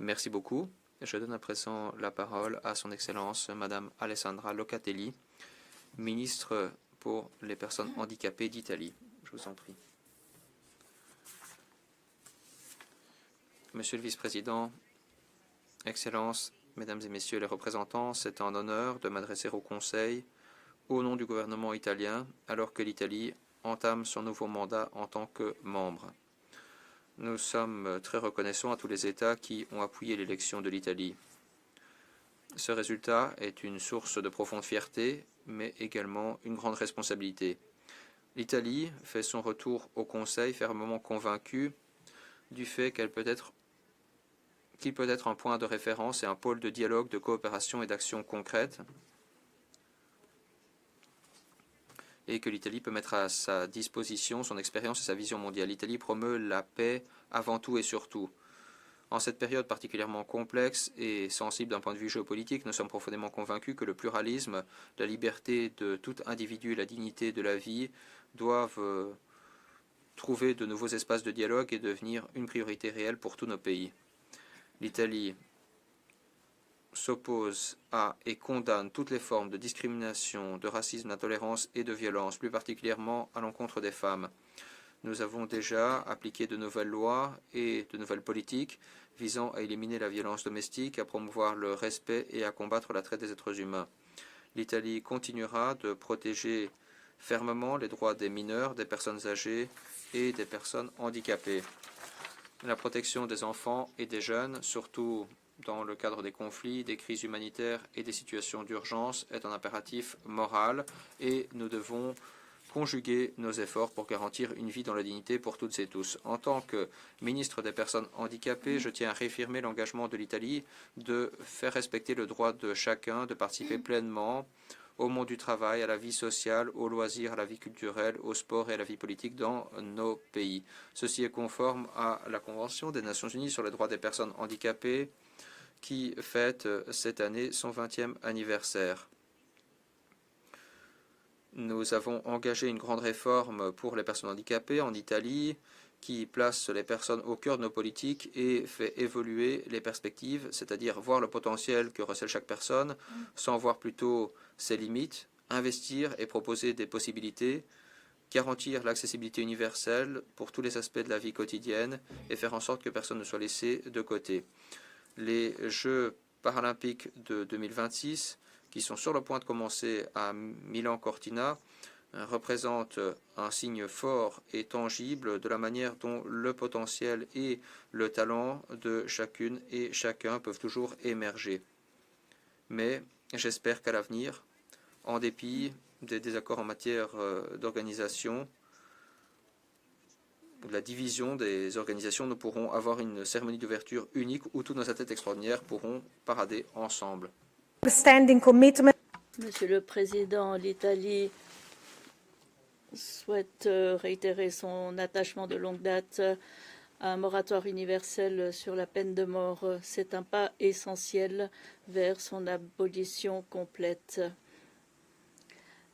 Merci beaucoup. Je donne à présent la parole à son Excellence Madame Alessandra Locatelli, ministre pour les personnes handicapées d'Italie. Je vous en prie. Monsieur le Vice-président, Excellences, Mesdames et Messieurs les représentants, c'est un honneur de m'adresser au Conseil au nom du gouvernement italien alors que l'Italie entame son nouveau mandat en tant que membre. Nous sommes très reconnaissants à tous les États qui ont appuyé l'élection de l'Italie. Ce résultat est une source de profonde fierté, mais également une grande responsabilité. L'Italie fait son retour au Conseil fermement convaincue du fait qu'il peut être un point de référence et un pôle de dialogue, de coopération et d'action concrète, et que l'Italie peut mettre à sa disposition son expérience et sa vision mondiale. L'Italie promeut la paix avant tout et surtout. En cette période particulièrement complexe et sensible d'un point de vue géopolitique, nous sommes profondément convaincus que le pluralisme, la liberté de tout individu et la dignité de la vie doivent trouver de nouveaux espaces de dialogue et devenir une priorité réelle pour tous nos pays. L'Italie s'oppose à et condamne toutes les formes de discrimination, de racisme, d'intolérance et de violence, plus particulièrement à l'encontre des femmes. Nous avons déjà appliqué de nouvelles lois et de nouvelles politiques visant à éliminer la violence domestique, à promouvoir le respect et à combattre la traite des êtres humains. L'Italie continuera de protéger fermement les droits des mineurs, des personnes âgées et des personnes handicapées. La protection des enfants et des jeunes, surtout dans le cadre des conflits, des crises humanitaires et des situations d'urgence, est un impératif moral et nous devons conjuguer nos efforts pour garantir une vie dans la dignité pour toutes et tous. En tant que ministre des Personnes handicapées, je tiens à réaffirmer l'engagement de l'Italie de faire respecter le droit de chacun de participer pleinement au monde du travail, à la vie sociale, aux loisirs, à la vie culturelle, au sport et à la vie politique dans nos pays. Ceci est conforme à la Convention des Nations Unies sur les droits des personnes handicapées qui fête cette année son 20e anniversaire. Nous avons engagé une grande réforme pour les personnes handicapées en Italie qui place les personnes au cœur de nos politiques et fait évoluer les perspectives, c'est-à-dire voir le potentiel que recèle chaque personne sans voir plutôt ses limites, investir et proposer des possibilités, garantir l'accessibilité universelle pour tous les aspects de la vie quotidienne et faire en sorte que personne ne soit laissé de côté. Les Jeux paralympiques de 2026, qui sont sur le point de commencer à Milan-Cortina, représentent un signe fort et tangible de la manière dont le potentiel et le talent de chacune et chacun peuvent toujours émerger. Mais j'espère qu'à l'avenir, en dépit des désaccords en matière d'organisation, de la division des organisations, nous pourrons avoir une cérémonie d'ouverture unique où tous nos athlètes extraordinaires pourront parader ensemble. Monsieur le Président, l'Italie souhaite réitérer son attachement de longue date à un moratoire universel sur la peine de mort. C'est un pas essentiel vers son abolition complète.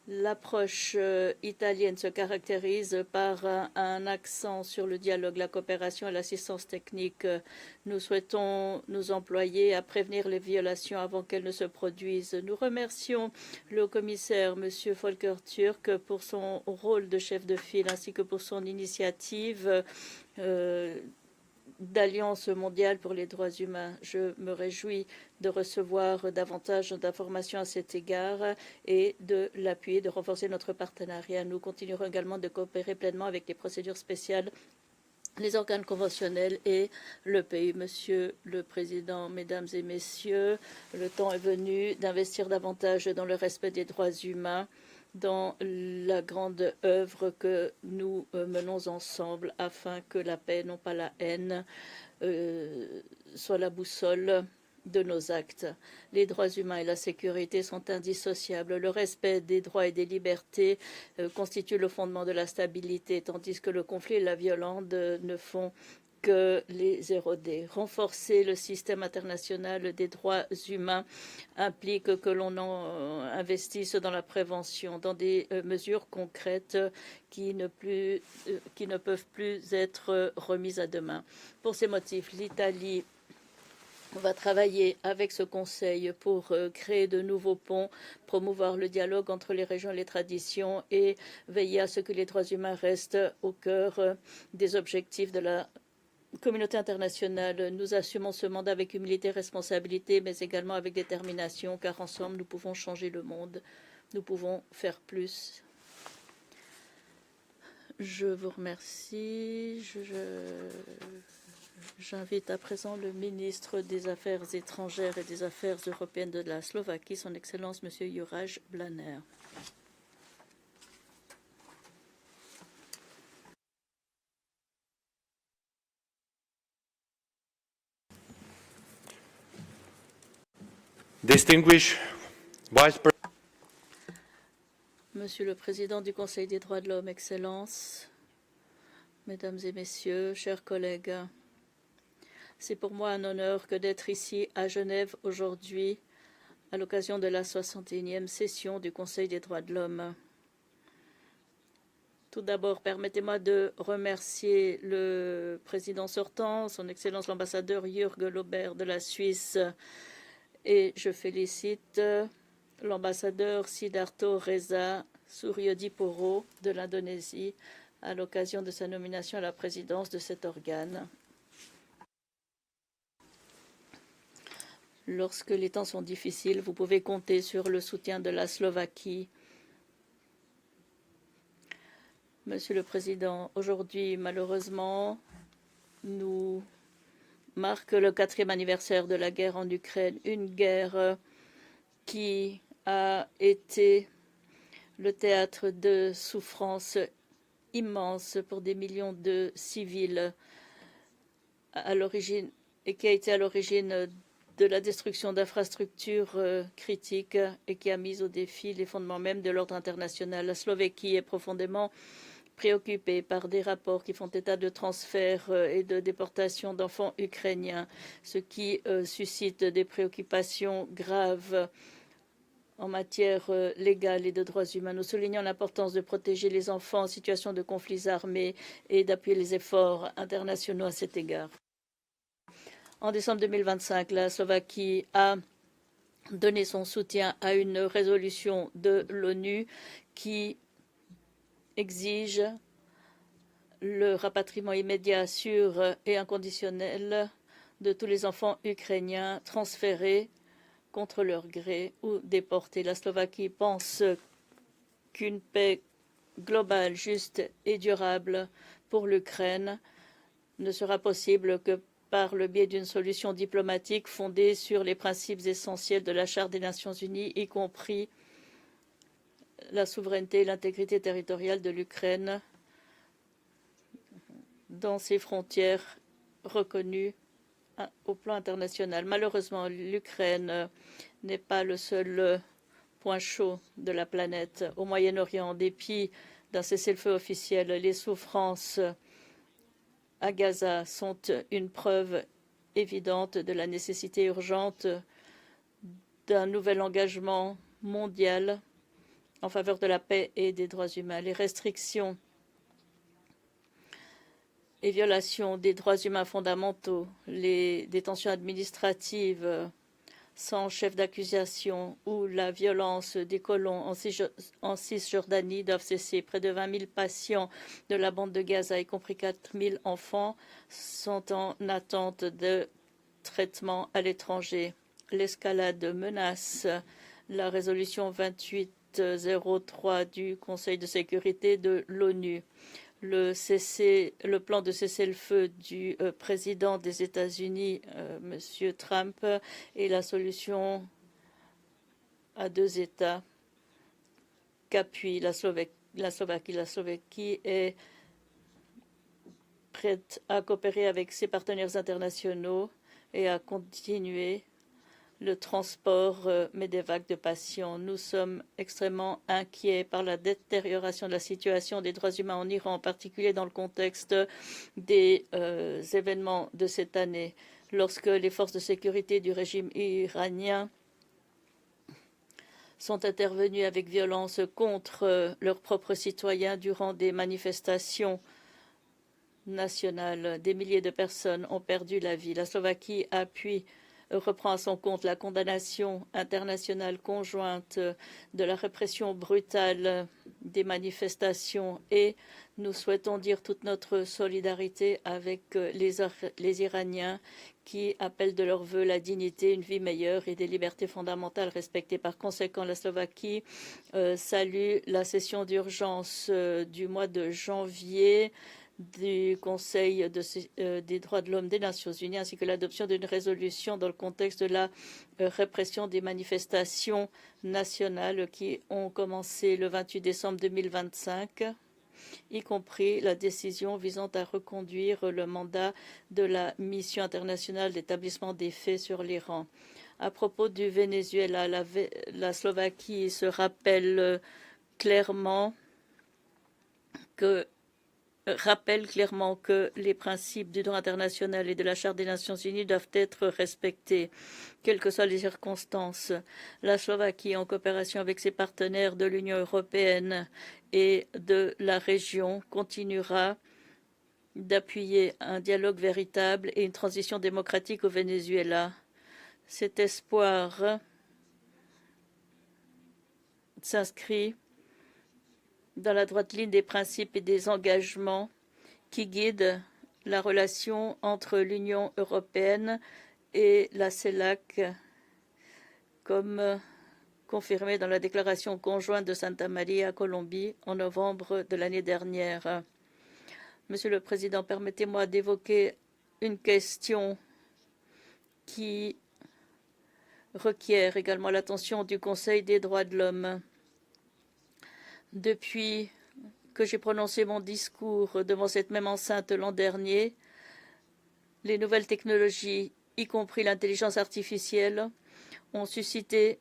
L'approche italienne se caractérise par un accent sur le dialogue, la coopération et l'assistance technique. Nous souhaitons nous employer à prévenir les violations avant qu'elles ne se produisent. Nous remercions le commissaire, M. Volker Türk, pour son rôle de chef de file ainsi que pour son initiative d'Alliance mondiale pour les droits humains. Je me réjouis de recevoir davantage d'informations à cet égard et de l'appuyer, de renforcer notre partenariat. Nous continuerons également de coopérer pleinement avec les procédures spéciales, les organes conventionnels et le pays. Monsieur le Président, Mesdames et Messieurs, le temps est venu d'investir davantage dans le respect des droits humains, dans la grande œuvre que nous menons ensemble afin que la paix, non pas la haine, soit la boussole de nos actes. Les droits humains et la sécurité sont indissociables. Le respect des droits et des libertés constitue le fondement de la stabilité, tandis que le conflit et la violence ne font que les éroder. Renforcer le système international des droits humains implique que l'on investisse dans la prévention, dans des mesures concrètes qui ne peuvent plus être remises à demain. Pour ces motifs, l'Italie On va travailler avec ce Conseil pour créer de nouveaux ponts, promouvoir le dialogue entre les régions et les traditions et veiller à ce que les droits humains restent au cœur des objectifs de la communauté internationale. Nous assumons ce mandat avec humilité et responsabilité, mais également avec détermination, car ensemble, nous pouvons changer le monde. Nous pouvons faire plus. Je vous remercie. J'invite à présent le ministre des Affaires étrangères et des Affaires européennes de la Slovaquie, son Excellence M. Juraj Blaner. Distinguished Vice President, Monsieur le Président du Conseil des droits de l'homme, Excellences, Mesdames et Messieurs, chers collègues, c'est pour moi un honneur que d'être ici à Genève aujourd'hui à l'occasion de la 61e session du Conseil des droits de l'homme. Tout d'abord, permettez-moi de remercier le président sortant, son Excellence l'ambassadeur Jürgen Lober de la Suisse, et je félicite l'ambassadeur Sidarto Reza Suryodipuro de l'Indonésie à l'occasion de sa nomination à la présidence de cet organe. Lorsque les temps sont difficiles, vous pouvez compter sur le soutien de la Slovaquie. Monsieur le Président, aujourd'hui, malheureusement, nous marquons le 4e anniversaire de la guerre en Ukraine, une guerre qui a été le théâtre de souffrances immenses pour des millions de civils à l'origine et qui a été à l'origine de la destruction d'infrastructures critiques et qui a mis au défi les fondements même de l'ordre international. La Slovaquie est profondément préoccupée par des rapports qui font état de transferts et de déportation d'enfants ukrainiens, ce qui suscite des préoccupations graves en matière légale et de droits humains. Nous soulignons l'importance de protéger les enfants en situation de conflits armés et d'appuyer les efforts internationaux à cet égard. En décembre 2025, la Slovaquie a donné son soutien à une résolution de l'ONU qui exige le rapatriement immédiat, sûr et inconditionnel de tous les enfants ukrainiens transférés contre leur gré ou déportés. La Slovaquie pense qu'une paix globale, juste et durable pour l'Ukraine ne sera possible que par le biais d'une solution diplomatique fondée sur les principes essentiels de la Charte des Nations Unies, y compris la souveraineté et l'intégrité territoriale de l'Ukraine dans ses frontières reconnues au plan international. Malheureusement, l'Ukraine n'est pas le seul point chaud de la planète. Au Moyen-Orient, en dépit d'un cessez-le-feu officiel, les souffrances à Gaza sont une preuve évidente de la nécessité urgente d'un nouvel engagement mondial en faveur de la paix et des droits humains. Les restrictions et violations des droits humains fondamentaux, les détentions administratives sans chef d'accusation ou la violence des colons en Cisjordanie doivent cesser. Près de 20 000 patients de la bande de Gaza, y compris 4 000 enfants, sont en attente de traitement à l'étranger. L'escalade menace la résolution 2803 du Conseil de sécurité de l'ONU. Le plan de cessez-le-feu du président des États-Unis, M. Trump, est la solution à deux États qu'appuie la Slovaquie. La Slovaquie est prête à coopérer avec ses partenaires internationaux et à continuer le transport MEDEVAC de patients. Nous sommes extrêmement inquiets par la détérioration de la situation des droits humains en Iran, en particulier dans le contexte des événements de cette année, lorsque les forces de sécurité du régime iranien sont intervenues avec violence contre leurs propres citoyens durant des manifestations nationales. Des milliers de personnes ont perdu la vie. La Slovaquie appuie reprend à son compte la condamnation internationale conjointe de la répression brutale des manifestations et nous souhaitons dire toute notre solidarité avec les Iraniens qui appellent de leur vœu la dignité, une vie meilleure et des libertés fondamentales respectées. Par conséquent, la Slovaquie salue la session d'urgence du mois de janvier du Conseil des droits de l'homme des Nations Unies, ainsi que l'adoption d'une résolution dans le contexte de la répression des manifestations nationales qui ont commencé le 28 décembre 2025, y compris la décision visant à reconduire le mandat de la mission internationale d'établissement des faits sur l'Iran. À propos du Venezuela, la Slovaquie se rappelle clairement que les principes du droit international et de la Charte des Nations Unies doivent être respectés, quelles que soient les circonstances. La Slovaquie, en coopération avec ses partenaires de l'Union européenne et de la région, continuera d'appuyer un dialogue véritable et une transition démocratique au Venezuela. Cet espoir s'inscrit dans la droite ligne des principes et des engagements qui guident la relation entre l'Union européenne et la CELAC, comme confirmé dans la déclaration conjointe de Santa Maria, Colombie, en novembre de l'année dernière. Monsieur le Président, permettez-moi d'évoquer une question qui requiert également l'attention du Conseil des droits de l'homme. Depuis que j'ai prononcé mon discours devant cette même enceinte l'an dernier, les nouvelles technologies, y compris l'intelligence artificielle, ont suscité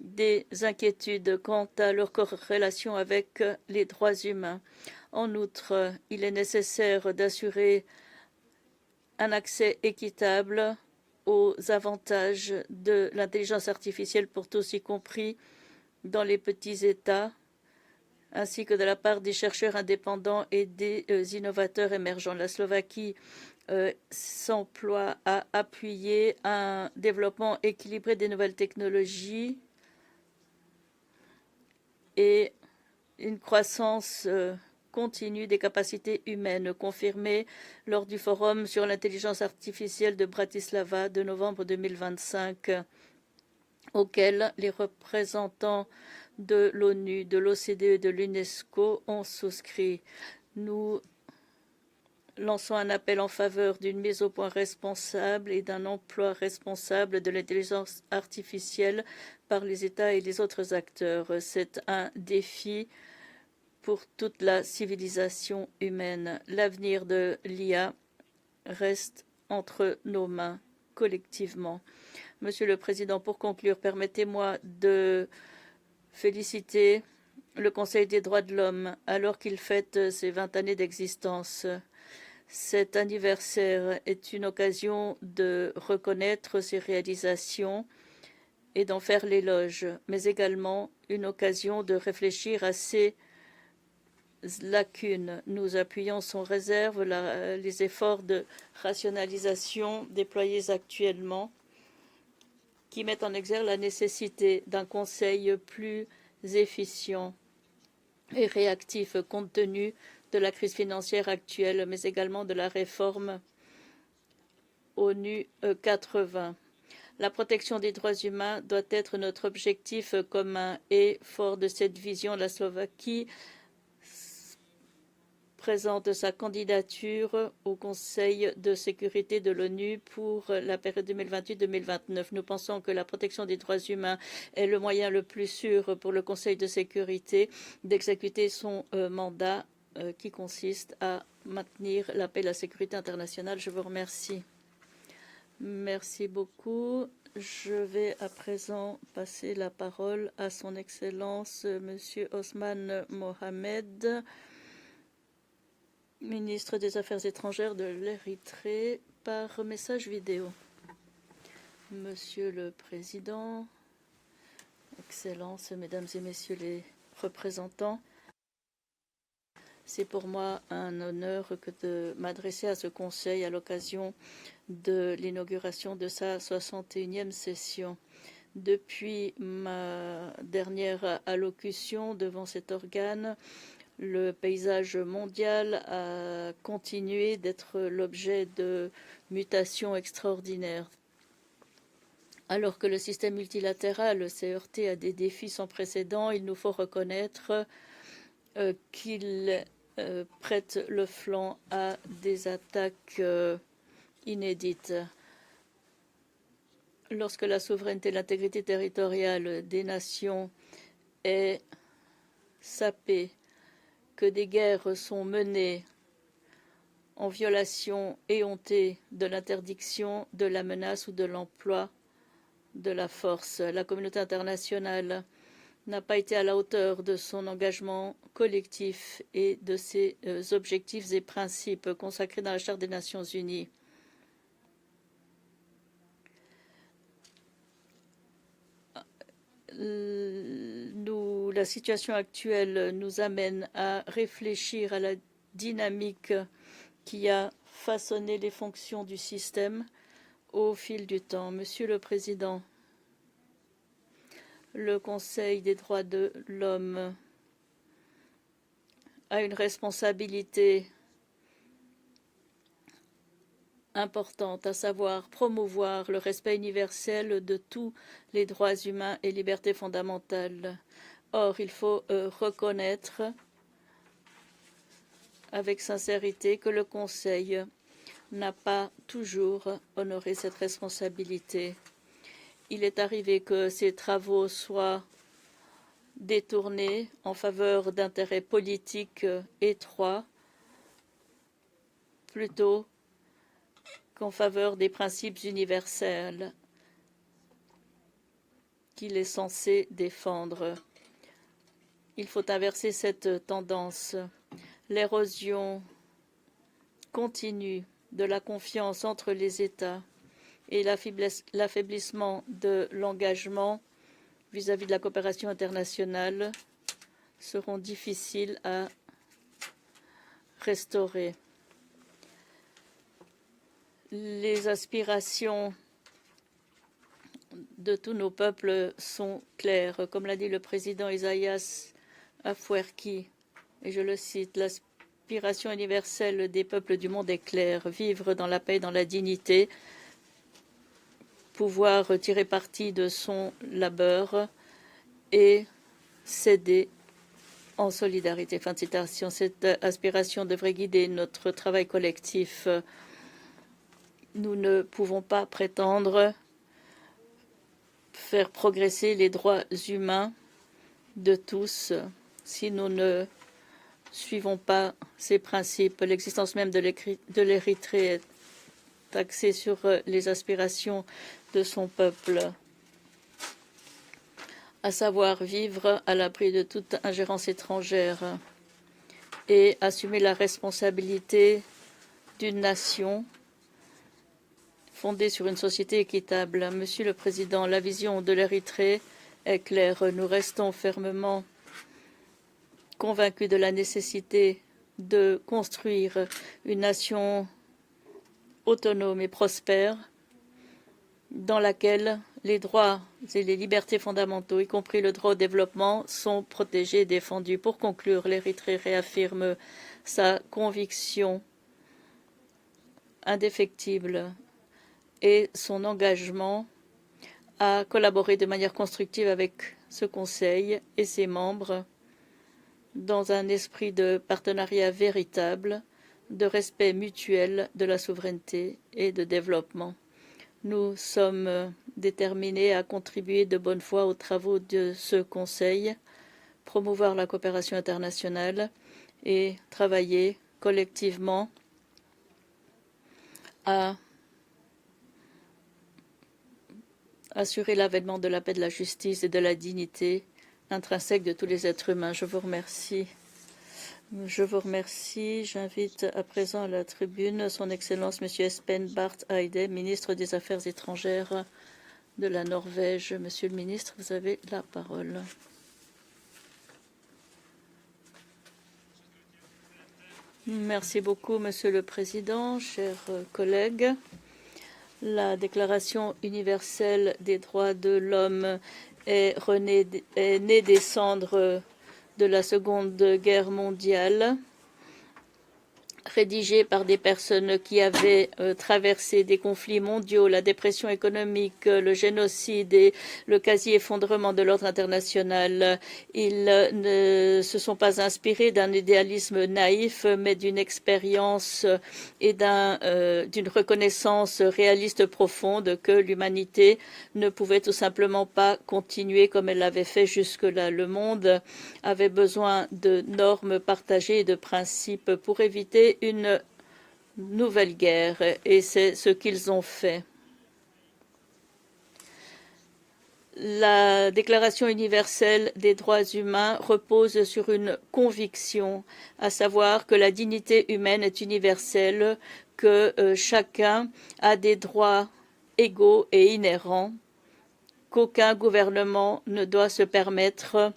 des inquiétudes quant à leur corrélation avec les droits humains. En outre, il est nécessaire d'assurer un accès équitable aux avantages de l'intelligence artificielle pour tous, y compris dans les petits États, ainsi que de la part des chercheurs indépendants et des innovateurs émergents. La Slovaquie s'emploie à appuyer un développement équilibré des nouvelles technologies et une croissance continue des capacités humaines, confirmée lors du Forum sur l'intelligence artificielle de Bratislava de novembre 2025, auquel les représentants de l'ONU, de l'OCDE et de l'UNESCO ont souscrit. Nous lançons un appel en faveur d'une mise au point responsable et d'un emploi responsable de l'intelligence artificielle par les États et les autres acteurs. C'est un défi pour toute la civilisation humaine. L'avenir de l'IA reste entre nos mains collectivement. Monsieur le Président, pour conclure, permettez-moi de féliciter le Conseil des droits de l'homme alors qu'il fête ses 20 années d'existence. Cet anniversaire est une occasion de reconnaître ses réalisations et d'en faire l'éloge, mais également une occasion de réfléchir à ses lacunes. Nous appuyons sans réserve les efforts de rationalisation déployés actuellement qui mettent en exergue la nécessité d'un Conseil plus efficient et réactif compte tenu de la crise financière actuelle, mais également de la réforme ONU 80. La protection des droits humains doit être notre objectif commun et fort de cette vision, la Slovaquie présente sa candidature au Conseil de sécurité de l'ONU pour la période 2028-2029. Nous pensons que la protection des droits humains est le moyen le plus sûr pour le Conseil de sécurité d'exécuter son mandat qui consiste à maintenir la paix et la sécurité internationale. Je vous remercie. Merci beaucoup. Je vais à présent passer la parole à son Excellence, Monsieur Osman Mohamed, ministre des Affaires étrangères de l'Érythrée, par message vidéo. Monsieur le Président, Excellences, Mesdames et Messieurs les représentants, C'est pour moi un honneur que de m'adresser à ce Conseil à l'occasion de l'inauguration de sa 61e session. Depuis ma dernière allocution devant cet organe, le paysage mondial a continué d'être l'objet de mutations extraordinaires. Alors que le système multilatéral s'est heurté à des défis sans précédent, il nous faut reconnaître qu'il prête le flanc à des attaques inédites. Lorsque la souveraineté et l'intégrité territoriale des nations est sapée, que des guerres sont menées en violation éhontée de l'interdiction, de la menace ou de l'emploi de la force. La communauté internationale n'a pas été à la hauteur de son engagement collectif et de ses objectifs et principes consacrés dans la Charte des Nations Unies. La situation actuelle nous amène à réfléchir à la dynamique qui a façonné les fonctions du système au fil du temps. Monsieur le Président, le Conseil des droits de l'homme a une responsabilité importante, à savoir promouvoir le respect universel de tous les droits humains et libertés fondamentales. Or, il faut reconnaître avec sincérité que le Conseil n'a pas toujours honoré cette responsabilité. Il est arrivé que ces travaux soient détournés en faveur d'intérêts politiques étroits plutôt qu'en faveur des principes universels qu'il est censé défendre. Il faut inverser cette tendance. L'érosion continue de la confiance entre les États et l'affaiblissement de l'engagement vis-à-vis de la coopération internationale seront difficiles à restaurer. Les aspirations de tous nos peuples sont claires. Comme l'a dit le président Isaias Afwerki, et je le cite, l'aspiration universelle des peuples du monde est claire, vivre dans la paix et dans la dignité, pouvoir tirer parti de son labeur et s'aider en solidarité. Fin de citation. Cette aspiration devrait guider notre travail collectif. Nous ne pouvons pas prétendre faire progresser les droits humains de tous si nous ne suivons pas ces principes. L'existence même de l'Érythrée est axée sur les aspirations de son peuple, à savoir vivre à l'abri de toute ingérence étrangère et assumer la responsabilité d'une nation fondée sur une société équitable. Monsieur le Président, la vision de l'Érythrée est claire. Nous restons fermement convaincus de la nécessité de construire une nation autonome et prospère dans laquelle les droits et les libertés fondamentaux, y compris le droit au développement, sont protégés et défendus. Pour conclure, l'Érythrée réaffirme sa conviction indéfectible et son engagement à collaborer de manière constructive avec ce Conseil et ses membres dans un esprit de partenariat véritable, de respect mutuel de la souveraineté et de développement. Nous sommes déterminés à contribuer de bonne foi aux travaux de ce Conseil, promouvoir la coopération internationale et travailler collectivement à assurer l'avènement de la paix, de la justice et de la dignité intrinsèque de tous les êtres humains. Je vous remercie. Je vous remercie. J'invite à présent à la tribune son Excellence M. Espen Barth Eide, ministre des Affaires étrangères de la Norvège. Monsieur le ministre, vous avez la parole. Merci beaucoup, Monsieur le Président, chers collègues. La Déclaration universelle des droits de l'homme est née des cendres de la Seconde Guerre mondiale, rédigée par des personnes qui avaient traversé des conflits mondiaux, la dépression économique, le génocide et le quasi-effondrement de l'ordre international. Ils ne se sont pas inspirés d'un idéalisme naïf, mais d'une expérience et d'une reconnaissance réaliste profonde que l'humanité ne pouvait tout simplement pas continuer comme elle l'avait fait jusque-là. Le monde avait besoin de normes partagées et de principes pour éviter une nouvelle guerre, et c'est ce qu'ils ont fait. La Déclaration universelle des droits humains repose sur une conviction, à savoir que la dignité humaine est universelle, que chacun a des droits égaux et inhérents, qu'aucun gouvernement ne doit se permettre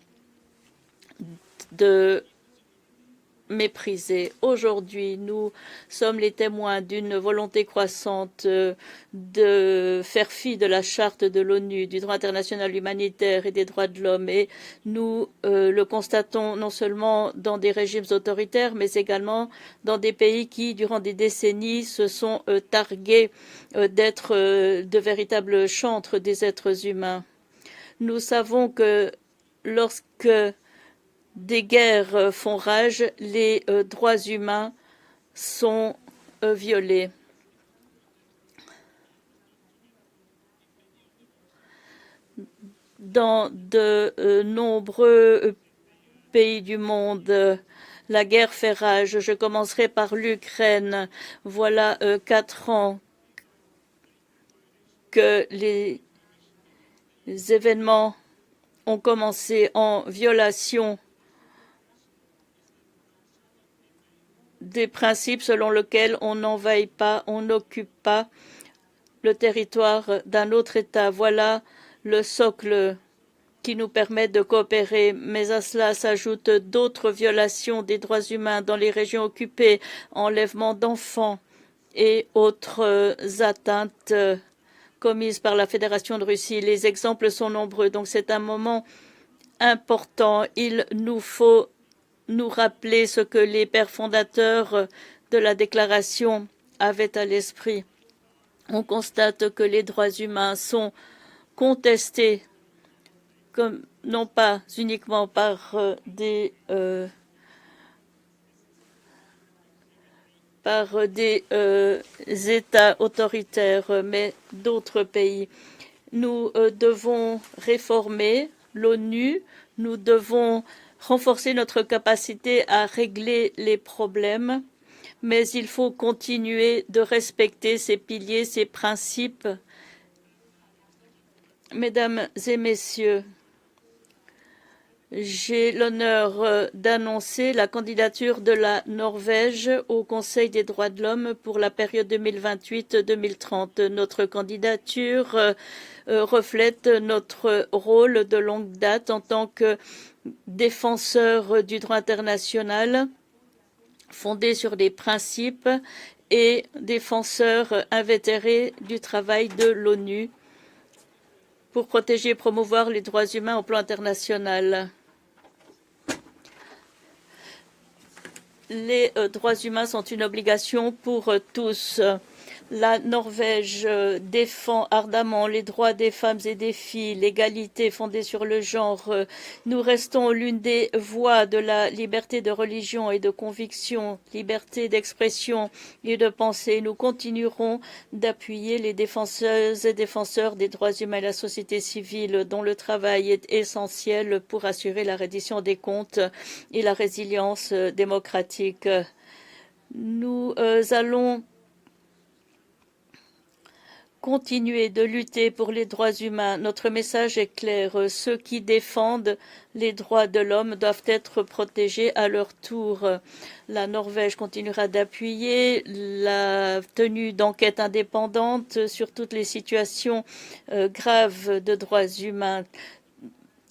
de mépriser. Aujourd'hui, nous sommes les témoins d'une volonté croissante de faire fi de la charte de l'ONU, du droit international humanitaire et des droits de l'homme. Et nous le constatons non seulement dans des régimes autoritaires, mais également dans des pays qui, durant des décennies, se sont targués d'être de véritables chantres des êtres humains. Nous savons que lorsque des guerres font rage, les droits humains sont violés. Dans de nombreux pays du monde, la guerre fait rage. Je commencerai par l'Ukraine. Voilà 4 ans que les événements ont commencé en violation des principes selon lesquels on n'envahit pas, on n'occupe pas le territoire d'un autre État. Voilà le socle qui nous permet de coopérer. Mais à cela s'ajoutent d'autres violations des droits humains dans les régions occupées, enlèvement d'enfants et autres atteintes commises par la Fédération de Russie. Les exemples sont nombreux, donc c'est un moment important. Il nous faut nous rappeler ce que les pères fondateurs de la déclaration avaient à l'esprit. On constate que les droits humains sont contestés non pas uniquement par des États autoritaires, mais d'autres pays. Nous devons réformer l'ONU, nous devons renforcer notre capacité à régler les problèmes, mais il faut continuer de respecter ces piliers, ces principes. Mesdames et messieurs, j'ai l'honneur d'annoncer la candidature de la Norvège au Conseil des droits de l'homme pour la période 2028-2030. Notre candidature reflète notre rôle de longue date en tant que défenseur du droit international fondé sur des principes et défenseur invétéré du travail de l'ONU pour protéger et promouvoir les droits humains au plan international. Les droits humains sont une obligation pour tous. La Norvège défend ardemment les droits des femmes et des filles, l'égalité fondée sur le genre. Nous restons l'une des voies de la liberté de religion et de conviction, liberté d'expression et de pensée. Nous continuerons d'appuyer les défenseuses et défenseurs des droits humains et la société civile, dont le travail est essentiel pour assurer la reddition des comptes et la résilience démocratique. Nous allons continuer de lutter pour les droits humains. Notre message est clair. Ceux qui défendent les droits de l'homme doivent être protégés à leur tour. La Norvège continuera d'appuyer la tenue d'enquêtes indépendantes sur toutes les situations graves de droits humains.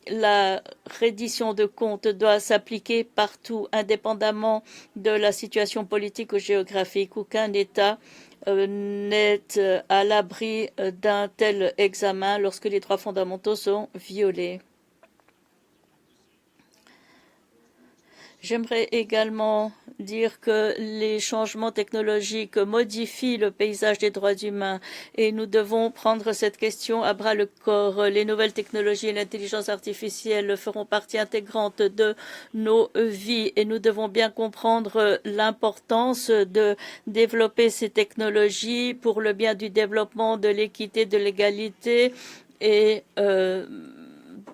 La reddition de comptes doit s'appliquer partout, indépendamment de la situation politique ou géographique. Aucun État n'est à l'abri d'un tel examen lorsque les droits fondamentaux sont violés. J'aimerais également dire que les changements technologiques modifient le paysage des droits humains et nous devons prendre cette question à bras le corps. Les nouvelles technologies et l'intelligence artificielle feront partie intégrante de nos vies et nous devons bien comprendre l'importance de développer ces technologies pour le bien du développement, de l'équité, de l'égalité et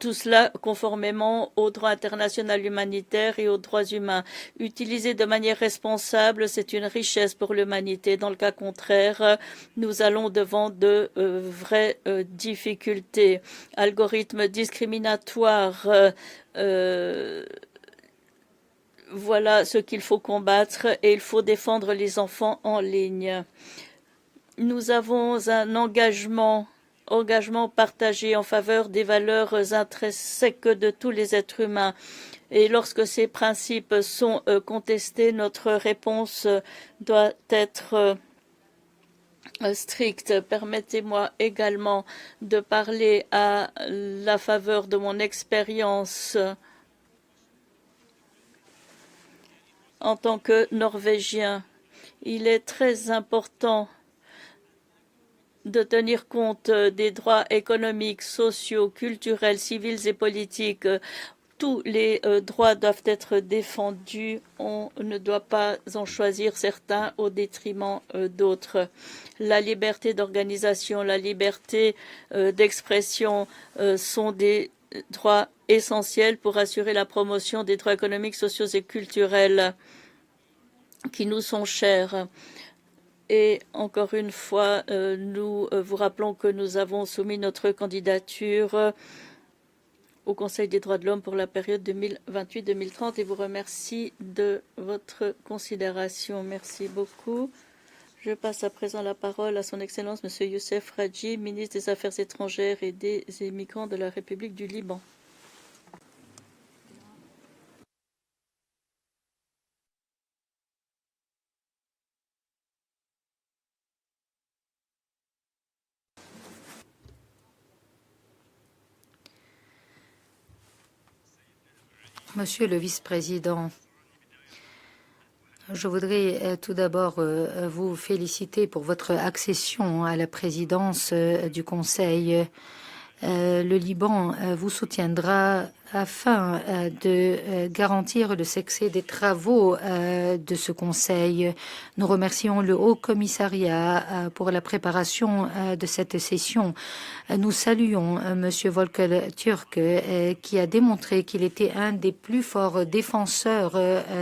tout cela conformément au droit international humanitaire et aux droits humains. Utilisé de manière responsable, c'est une richesse pour l'humanité. Dans le cas contraire, nous allons devant de vraies difficultés. Algorithmes discriminatoires, voilà ce qu'il faut combattre et il faut défendre les enfants en ligne. Nous avons un engagement partagé en faveur des valeurs intrinsèques de tous les êtres humains. Et lorsque ces principes sont contestés, notre réponse doit être stricte. Permettez-moi également de parler à la faveur de mon expérience en tant que Norvégien. Il est très important de tenir compte des droits économiques, sociaux, culturels, civils et politiques. Tous les droits doivent être défendus. On ne doit pas en choisir certains au détriment d'autres. La liberté d'organisation, la liberté d'expression sont des droits essentiels pour assurer la promotion des droits économiques, sociaux et culturels qui nous sont chers. Et encore une fois, nous vous rappelons que nous avons soumis notre candidature au Conseil des droits de l'homme pour la période 2028-2030 et vous remercie de votre considération. Merci beaucoup. Je passe à présent la parole à son Excellence M. Youssef Radji, ministre des Affaires étrangères et des Immigrants de la République du Liban. Monsieur le vice-président, je voudrais tout d'abord vous féliciter pour votre accession à la présidence du Conseil. Le Liban vous soutiendra afin de garantir le succès des travaux de ce Conseil. Nous remercions le Haut Commissariat pour la préparation de cette session. Nous saluons M. Volker Türk qui a démontré qu'il était un des plus forts défenseurs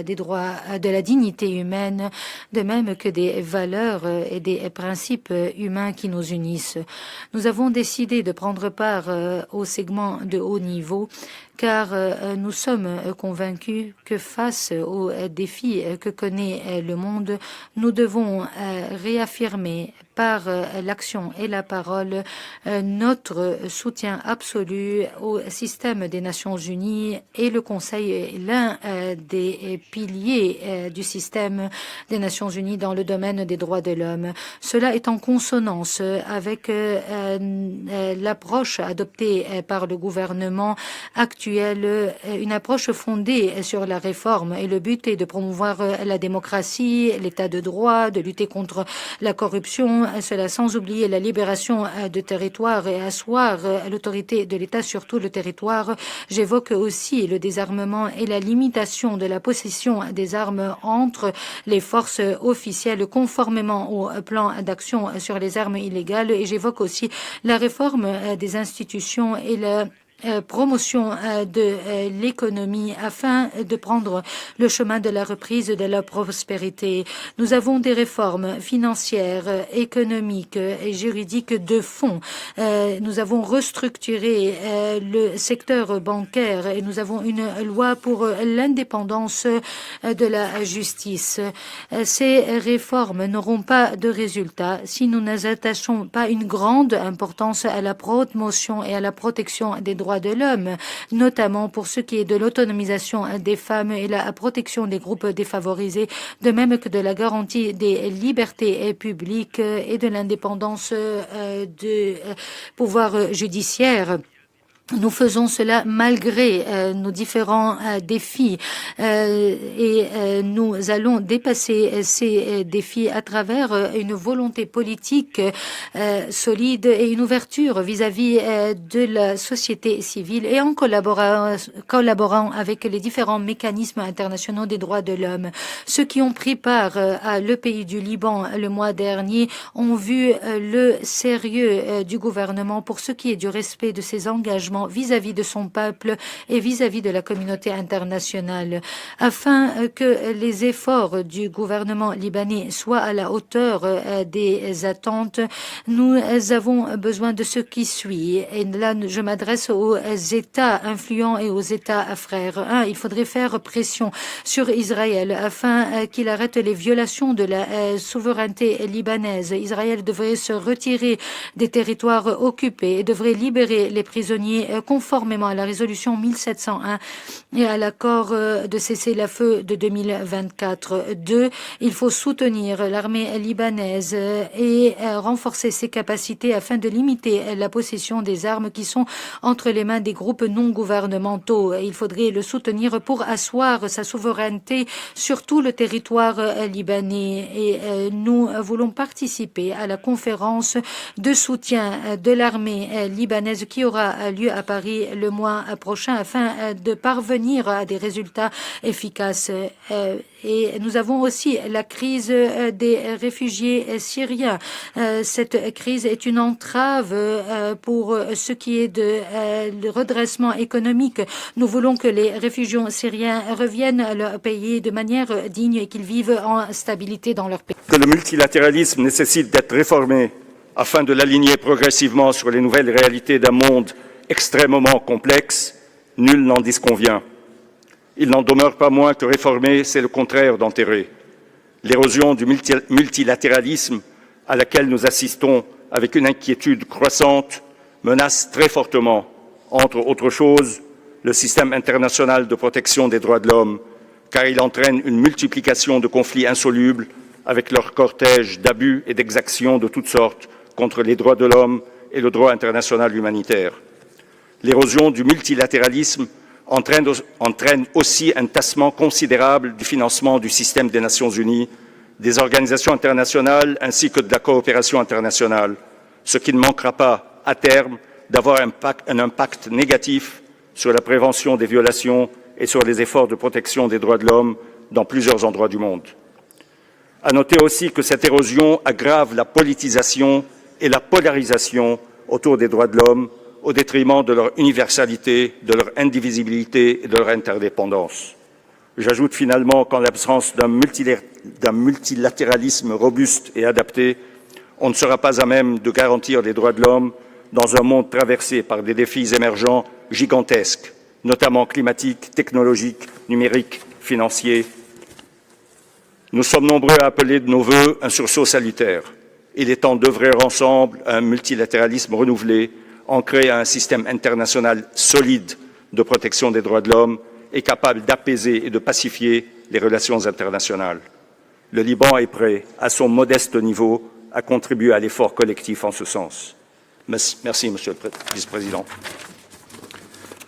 des droits de la dignité humaine, de même que des valeurs et des principes humains qui nous unissent. Nous avons décidé de prendre part au segment de haut niveau car nous sommes convaincus que face aux défis que connaît le monde, nous devons réaffirmer par l'action et la parole notre soutien absolu au système des Nations Unies et le Conseil est l'un des piliers du système des Nations Unies dans le domaine des droits de l'homme. Cela est en consonance avec l'approche adoptée par le gouvernement actuel, une approche fondée sur la réforme et le but est de promouvoir la démocratie, l'état de droit, de lutter contre la corruption, cela sans oublier la libération de territoires et asseoir l'autorité de l'État sur tout le territoire. J'évoque aussi le désarmement et la limitation de la possession des armes entre les forces officielles conformément au plan d'action sur les armes illégales et j'évoque aussi la réforme des institutions et la promotion de l'économie afin de prendre le chemin de la reprise de la prospérité. Nous avons des réformes financières, économiques et juridiques de fond. Nous avons restructuré le secteur bancaire et nous avons une loi pour l'indépendance de la justice. Ces réformes n'auront pas de résultat si nous n'attachons pas une grande importance à la promotion et à la protection des droits droits de l'homme, notamment pour ce qui est de l'autonomisation des femmes et la protection des groupes défavorisés, de même que de la garantie des libertés publiques et de l'indépendance du pouvoir judiciaire. Nous faisons cela malgré nos différents défis et nous allons dépasser ces défis à travers une volonté politique solide et une ouverture vis-à-vis de la société civile et en collaborant avec les différents mécanismes internationaux des droits de l'homme. Ceux qui ont pris part à le pays du Liban le mois dernier ont vu le sérieux du gouvernement pour ce qui est du respect de ses engagements vis-à-vis de son peuple et vis-à-vis de la communauté internationale. Afin que les efforts du gouvernement libanais soient à la hauteur des attentes, nous avons besoin de ce qui suit. Et là, je m'adresse aux États influents et aux États frères. Il faudrait faire pression sur Israël afin qu'il arrête les violations de la souveraineté libanaise. Israël devrait se retirer des territoires occupés et devrait libérer les prisonniers conformément à la résolution 1701 et à l'accord de cessez-le-feu de 2024. 2. Il faut soutenir l'armée libanaise et renforcer ses capacités afin de limiter la possession des armes qui sont entre les mains des groupes non gouvernementaux. Il faudrait le soutenir pour asseoir sa souveraineté sur tout le territoire libanais. Et nous voulons participer à la conférence de soutien de l'armée libanaise qui aura lieu à Paris le mois prochain afin de parvenir à des résultats efficaces. Et nous avons aussi la crise des réfugiés syriens. Cette crise est une entrave pour ce qui est de redressement économique. Nous voulons que les réfugiés syriens reviennent à leur pays de manière digne et qu'ils vivent en stabilité dans leur pays. Que le multilatéralisme nécessite d'être réformé afin de l'aligner progressivement sur les nouvelles réalités d'un monde extrêmement complexe, nul n'en disconvient. Il n'en demeure pas moins que réformer, c'est le contraire d'enterrer. L'érosion du multilatéralisme à laquelle nous assistons avec une inquiétude croissante menace très fortement, entre autres choses, le système international de protection des droits de l'homme, car il entraîne une multiplication de conflits insolubles avec leur cortège d'abus et d'exactions de toutes sortes contre les droits de l'homme et le droit international humanitaire. L'érosion du multilatéralisme entraîne aussi un tassement considérable du financement du système des Nations Unies, des organisations internationales ainsi que de la coopération internationale, ce qui ne manquera pas, à terme, d'avoir un impact négatif sur la prévention des violations et sur les efforts de protection des droits de l'homme dans plusieurs endroits du monde. À noter aussi que cette érosion aggrave la politisation et la polarisation autour des droits de l'homme au détriment de leur universalité, de leur indivisibilité et de leur interdépendance. J'ajoute finalement qu'en l'absence d'un multilatéralisme robuste et adapté, on ne sera pas à même de garantir les droits de l'homme dans un monde traversé par des défis émergents gigantesques, notamment climatiques, technologiques, numériques, financiers. Nous sommes nombreux à appeler de nos vœux un sursaut salutaire. Il est temps d'œuvrer ensemble à un multilatéralisme renouvelé, ancré à un système international solide de protection des droits de l'homme et capable d'apaiser et de pacifier les relations internationales. Le Liban est prêt, à son modeste niveau, à contribuer à l'effort collectif en ce sens. Merci, Monsieur le Vice-président.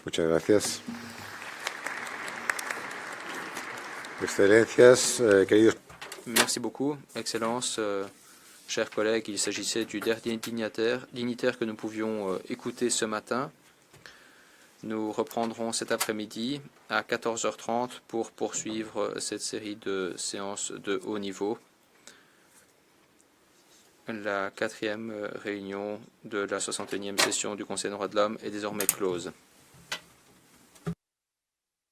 Muchas gracias. Excelencias, queridos. Merci beaucoup, Excellences. Chers collègues, il s'agissait du dernier dignitaire que nous pouvions écouter ce matin. Nous reprendrons cet après-midi à 14h30 pour poursuivre cette série de séances de haut niveau. La 4e réunion de la 61e session du Conseil des droits de l'homme est désormais close.